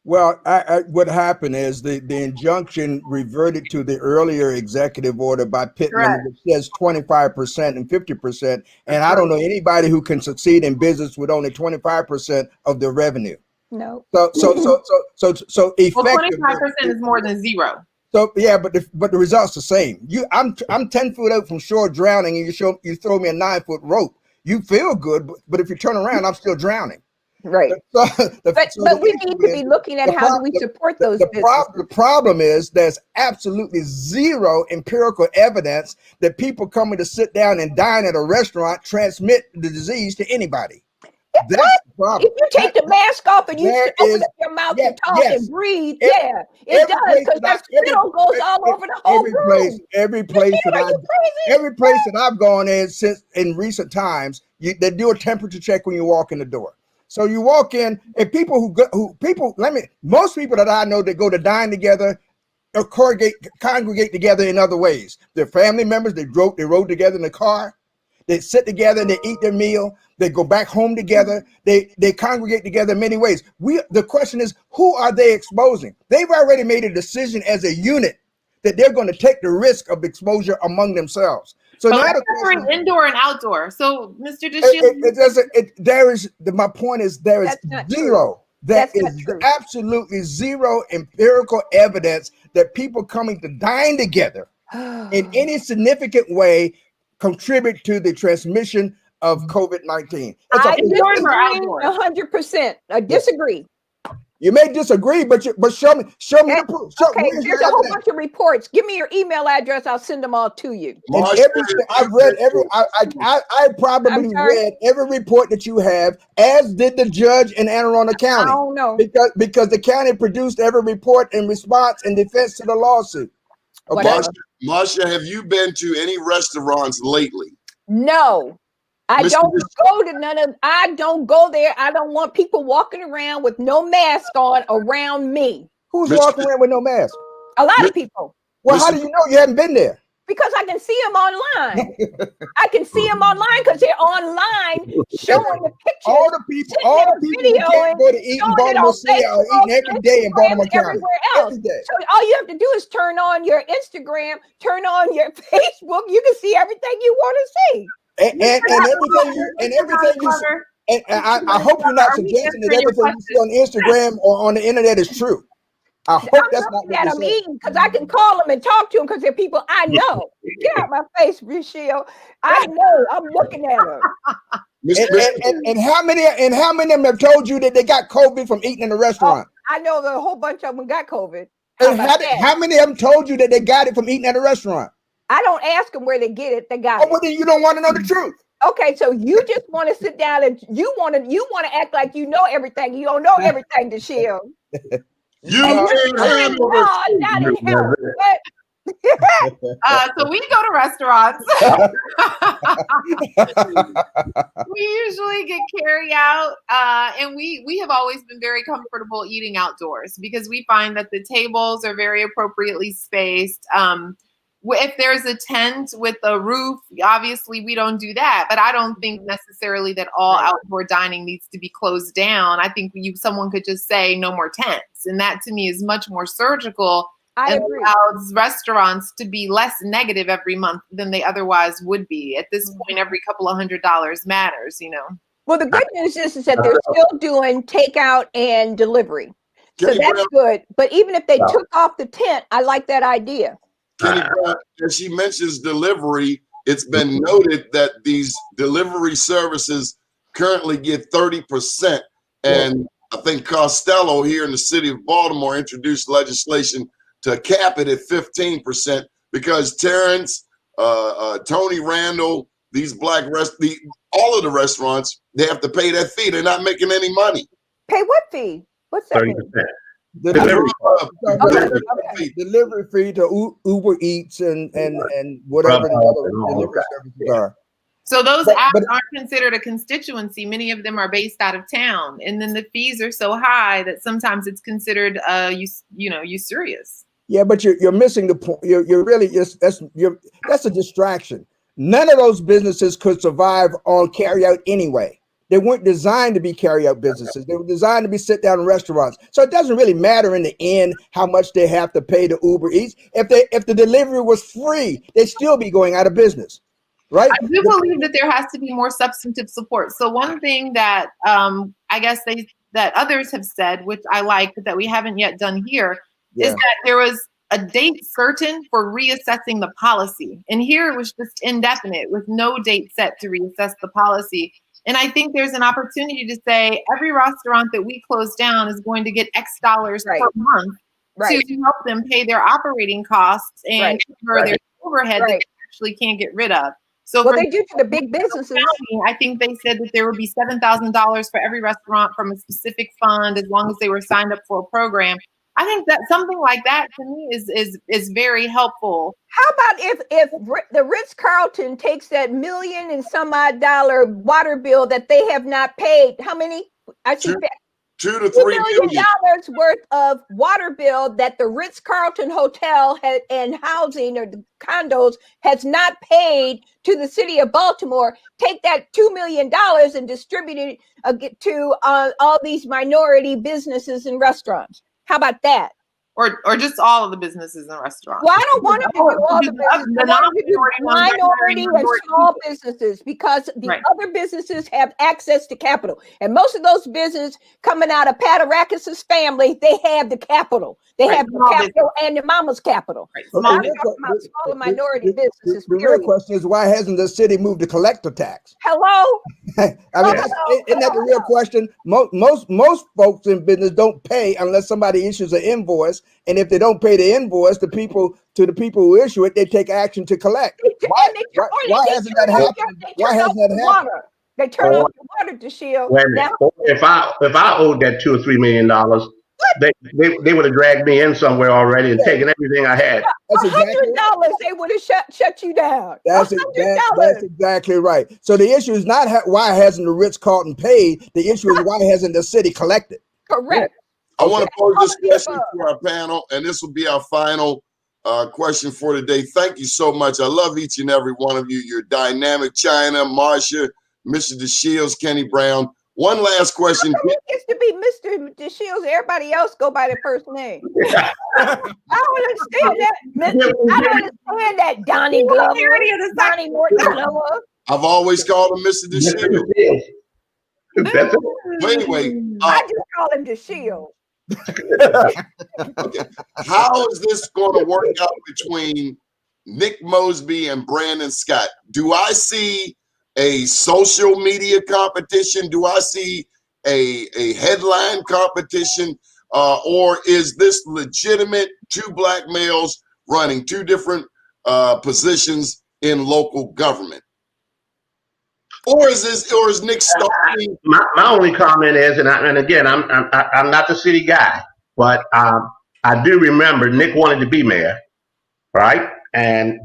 Well, what happened is the injunction reverted to the earlier executive order by Pittman, which says 25% and 50%. And I don't know anybody who can succeed in business with only 25% of their revenue. No. So effective. Well, 25% is more than zero. So yeah, but the result's the same. I'm 10 foot out from shore drowning, and you throw me a 9-foot rope. You feel good, but if you turn around, I'm still drowning. Right. But we need to be looking at how do we support those businesses. The problem is there's absolutely zero empirical evidence that people coming to sit down and dine at a restaurant transmit the disease to anybody. That's the problem. If you take the mask off and you open up your mouth and talk and breathe, it does, because that spittle goes all over the whole room. Every place that I've gone in recent times, they do a temperature check when you walk in the door. So you walk in, and most people that I know that go to dine together or congregate together in other ways. They're family members. They rode together in the car. They sit together and they eat their meal. They go back home together. They congregate together in many ways. The question is, who are they exposing? They've already made a decision as a unit that they're going to take the risk of exposure among themselves. So now the indoor and outdoor. So, Mr. DeShields, my point is there is zero. That is absolutely zero empirical evidence that people coming to dine together in any significant way contribute to the transmission of COVID-19. I disagree 100%. I disagree. You may disagree, but show me the proof. Okay, Where's there's your a whole evidence? bunch of reports. Give me your email address. I'll send them all to you. And Marcia, I've read every. I probably read every report that you have, as did the judge in Anne Arundel I County, don't know. because the county produced every report in response in defense to the lawsuit. Okay. Whatever. Marcia, have you been to any restaurants lately? No, I Mr. don't go to none of. I don't go there. I don't want people walking around with no mask on around me. Who's Mr. walking around with no mask? A lot Mr. of people, Well, how Mr. do you know you haven't been there? because I can see them online. I can see them online because they're online showing the pictures. All the people sitting who there can't go to eat in showing it Baltimore on City are eating every day in Instagram, Baltimore and County. everywhere else. Every day. So all you have to do is turn on your Instagram, turn on your Facebook. You can see everything you want to see. And everything you see. And I hope you're not suggesting that everything you see on Instagram or on the internet is true. I hope that's not what that you're I'm saying. eating because I can call them and talk to them because they're people I know. Get out my face, Michelle. I know. I'm looking at them. And how many of them have told you that they got COVID from eating in the restaurant? I know that a whole bunch of them got COVID. And how many of them told you that they got it from eating at a restaurant? I don't ask them where they get it. They got Oh, it. well, then you don't want to know the truth. Okay, so you just want to sit down and you want to act like you know everything. You don't know everything, Deshil. You can't handle No, not in hell. So we go to restaurants. We usually get carry out, and we have always been very comfortable eating outdoors because we find that the tables are very appropriately spaced. If there's a tent with a roof, obviously we don't do that. But I don't think necessarily that all outdoor dining needs to be closed down. I think someone could just say no more tents, and that to me is much more surgical. I and agree. allows restaurants to be less negative every month than they otherwise would be. At this point, every couple of $100 matters, you know. Well, the good news is that they're still doing takeout and delivery. So that's good. But even if they took off the tent, I like that idea. Kenny Brown, as she mentions delivery, it's been noted that these delivery services currently get 30%. And I think Costello here in the city of Baltimore introduced legislation to cap it at 15% because Terrence, Tony Randall, these all of the restaurants, they have to pay that fee. They're not making any money. Pay what fee? What's that? 30%. Delivery fee to Uber Eats and whatever the other delivery services are. So those apps aren't considered a constituency. Many of them are based out of town, and then the fees are so high that sometimes it's considered, usurious. Yeah, but you're missing the point. You're really just that's a distraction. None of those businesses could survive on carry out anyway. They weren't designed to be carry out businesses. They were designed to be sit down restaurants. So it doesn't really matter in the end how much they have to pay to Uber Eats. If the delivery was free, they'd still be going out of business. Right. I do believe that there has to be more substantive support. So one thing that I guess that others have said, which I like, but that we haven't yet done here, is that there was a date certain for reassessing the policy. And here it was just indefinite with no date set to reassess the policy. And I think there's an opportunity to say every restaurant that we close down is going to get X dollars per month to help them pay their operating costs and cover their overhead that they actually can't get rid of. So they do to the big businesses. I think they said that there would be $7,000 for every restaurant from a specific fund as long as they were signed up for a program. I think that something like that to me is very helpful. How about if the Ritz-Carlton takes that $1 million and some odd dollar water bill that they have not paid? How many? I see that. $2 to $3 million worth of water bill that the Ritz-Carlton Hotel and housing or the condos has not paid to the city of Baltimore. Take that $2 million and distribute it to all these minority businesses and restaurants. How about that? or just all of the businesses and restaurants? Well, I don't want to do all the businesses. I The want to do non-minority ones are minority and minority small people. businesses, because the Right. other businesses have access to capital. And most of those businesses coming out of Patarakis' family, they have the capital. They Right, have the small capital and their mama's capital. Right, So small I'm business. talking about smaller minority businesses, The real period. question is, why hasn't the city moved to collect the tax? Hello? I mean, No, isn't that the real question? Most folks in business don't pay unless somebody issues an invoice, and if they don't pay the invoice, the people who issue it, they take action to collect. Why hasn't that happened? Why hasn't that happened? They turn off the water to shield. Wait a minute. If I owed that $2 or $3 million, they would have dragged me in somewhere already and taken everything I had. That's exactly $100, they would have shut you down. That's $100. exactly right. So the issue is not why hasn't the Ritz-Carlton paid. The issue is why hasn't the city collected. Correct. I want to pose this question above. to our panel, and this will be our final question for today. Thank you so much. I love each and every one of you. You're dynamic. China, Marcia, Mr. DeShields, Kenny Brown. One last question. It gets to be Mr. DeShields. Everybody else go by their first name. I don't understand that. I don't understand that. Donnie Glover, Donnie Morton Glover. I've always called him Mr. DeShields. That's it. But anyway, I just call him DeShields. okay. How is this going to work out between Nick Mosby and Brandon Scott? Do I see a social media competition? Do I see a headline competition? Or is this legitimate two black males running two different positions in local government? Or is Nick starting? My only comment is, and again, I'm not the city guy, but I do remember Nick wanted to be mayor, right? And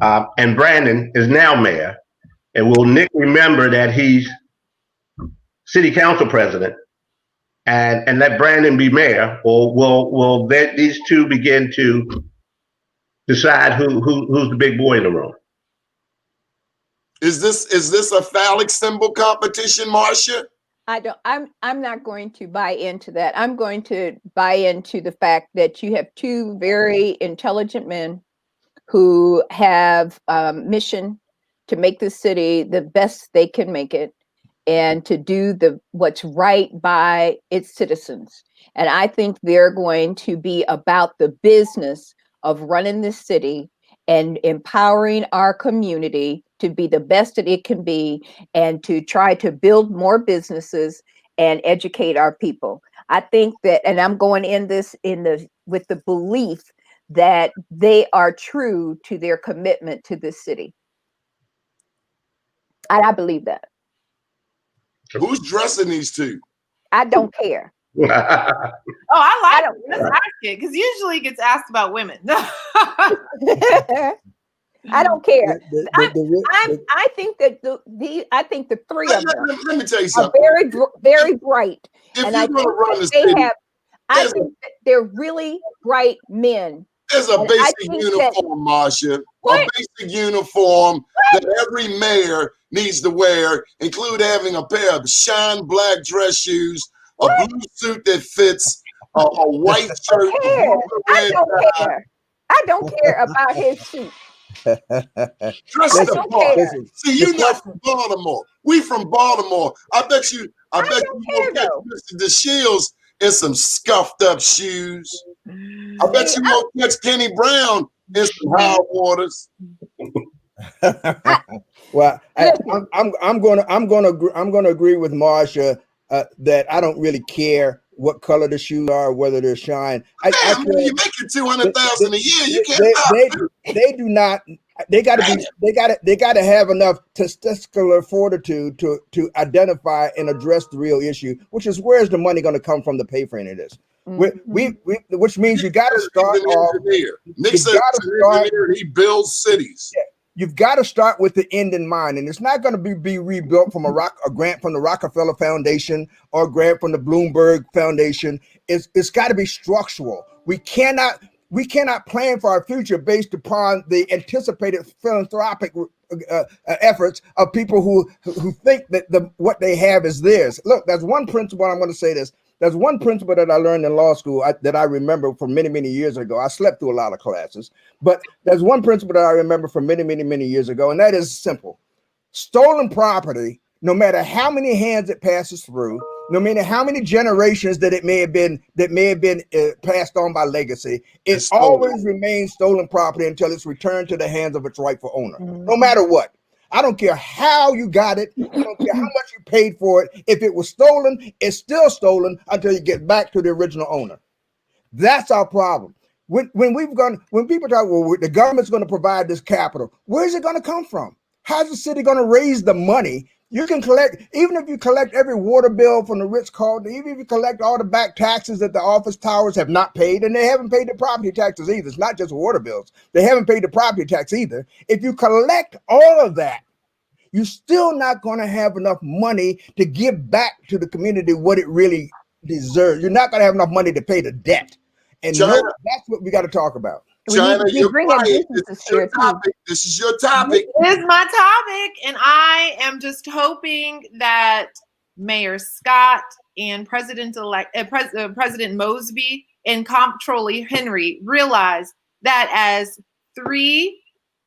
Brandon is now mayor. And will Nick remember that he's city council president and let Brandon be mayor, or will these two begin to decide who's the big boy in the room? Is this a phallic symbol competition, Marcia? I'm not going to buy into that. I'm going to buy into the fact that you have two very intelligent men who have mission to make the city the best they can make it, and to do what's right by its citizens. And I think they're going to be about the business of running the city and empowering our community to be the best that it can be, and to try to build more businesses and educate our people. I think that, and I'm going in this with the belief that they are true to their commitment to this city. And I believe that. Who's dressing these two? I don't care. Oh, I like it. Let's ask it, because usually it gets asked about women. I don't care. I think that I think the three of them Let me tell you are something. very, very bright. If And you're I going to think run the that city, I think that they're really bright men. there's a And I basic think uniform, Marcia. A What? basic uniform that every mayor needs to wear, include having a pair of shine black dress shoes, a blue suit that fits, a white shirt. I don't care. I don't care about his suit. Dress I the don't part. care. See, you're not from Baltimore. We from Baltimore. I bet you don't won't care, catch Mr. DeShields in some scuffed up shoes. I bet you won't catch Kenny Brown in some high waters. Well, I'm going to agree with Marcia that I don't really care what color the shoes are, whether they're shine. Man, when you make it 200,000 a year, you can't. They do not. They got to have enough testicular fortitude to identify and address the real issue, which is where's the money going to come from to pay for any of this. Which means you got to start off. Nick said he's an engineer and he builds cities. Yeah. You've got to start with the end in mind, and it's not going to be rebuilt from a grant from the Rockefeller Foundation or a grant from the Bloomberg Foundation. It's got to be structural. We cannot plan for our future based upon the anticipated philanthropic efforts of people who think that what they have is theirs. Look, that's one principle. I'm going to say this. There's one principle that I learned in law school that I remember from many, many years ago. I slept through a lot of classes, but there's one principle that I remember from many, many, many years ago, and that is simple. Stolen property, no matter how many hands it passes through, no matter how many generations that it may have been passed on by legacy, it always remains stolen property until it's returned to the hands of its rightful owner, no matter what. I don't care how you got it. I don't care how much you paid for it. If it was stolen, it's still stolen until you get back to the original owner. That's our problem. When people talk, well, the government's going to provide this capital, where's it going to come from? How's the city going to raise the money? You can collect, even if you collect every water bill from the Ritz-Carlton, even if you collect all the back taxes that the office towers have not paid, and they haven't paid the property taxes either. It's not just water bills. They haven't paid the property tax either. If you collect all of that, you're still not going to have enough money to give back to the community what it really deserves. You're not going to have enough money to pay the debt. And China, that's what we got to talk about. China, you're quiet. This is your topic. This is your topic. This is my topic, and I am just hoping that Mayor Scott and President-elect President Mosby and Comptroller Henry realize that as 3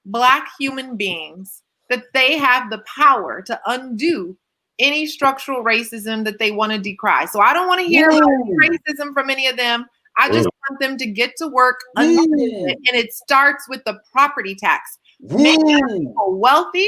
Black human beings, that they have the power to undo any structural racism that they want to decry. So I don't want to hear about racism from any of them. I just want them to get to work, and it starts with the property tax. Making people wealthy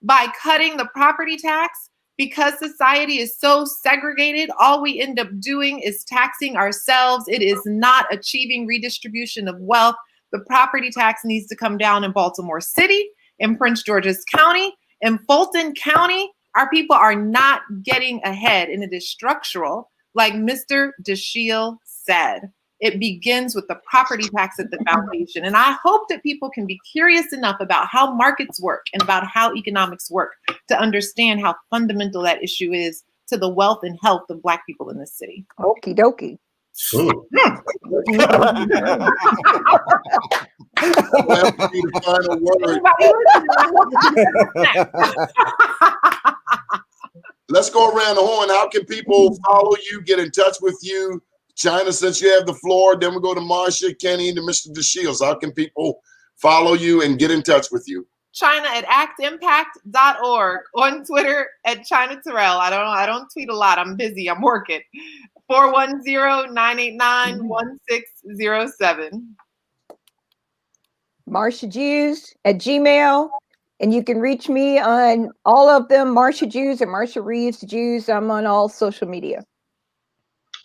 by cutting the property tax, because society is so segregated. All we end up doing is taxing ourselves. It is not achieving redistribution of wealth. The property tax needs to come down in Baltimore City, in Prince George's County, in Fulton County. Our people are not getting ahead, and it is structural, like Mr. DeShiel said. It begins with the property tax at the foundation. And I hope that people can be curious enough about how markets work and about how economics work to understand how fundamental that issue is to the wealth and health of Black people in this city. Okie dokie. Let's go around the horn. How can people follow you, get in touch with you? China, since you have the floor, then we go to Marsha, Kenny, and Mr. DeShields. How can people follow you and get in touch with you? China at actimpact.org, on Twitter at China Terrell. I don't tweet a lot. I'm busy. I'm working. 410-989-1607. Marsha Jews at Gmail. And you can reach me on all of them, Marsha Jews and Marsha Reeves Jews. I'm on all social media.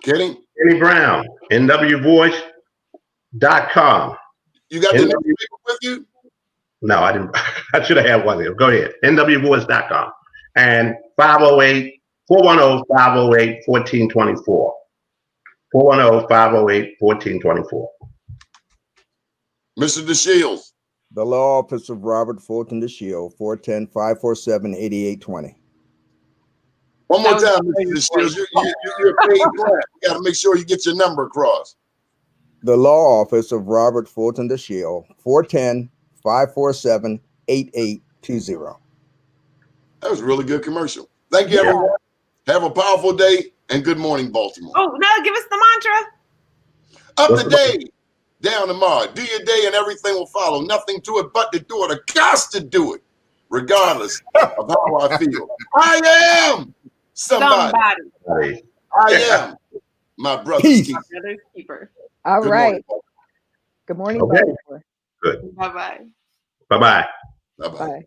Kenny Brown, nwvoice.com. You got the newspaper with you? No, I didn't. I should have had one there. Go ahead. nwvoice.com. And 410-508-1424. 410-508-1424. Mr. DeShields. The law office of Robert Fulton DeShield, 410-547-8820. One more time, Mr. DeShields. You're a paid client. You got to make sure you get your number across. The law office of Robert Fulton DeShield, 410-547-8820. That was a really good commercial. Thank you, everyone. Have a powerful day, and good morning, Baltimore. Oh, no, give us the mantra. Up today, down tomorrow. Do your day and everything will follow. Nothing to it but to do it. I got to do it, regardless of how I feel. I am somebody. I am my brother's keeper. All Good right. morning. Good morning, Okay. Baltimore. Good. Bye-bye. Bye-bye. Bye-bye. Bye.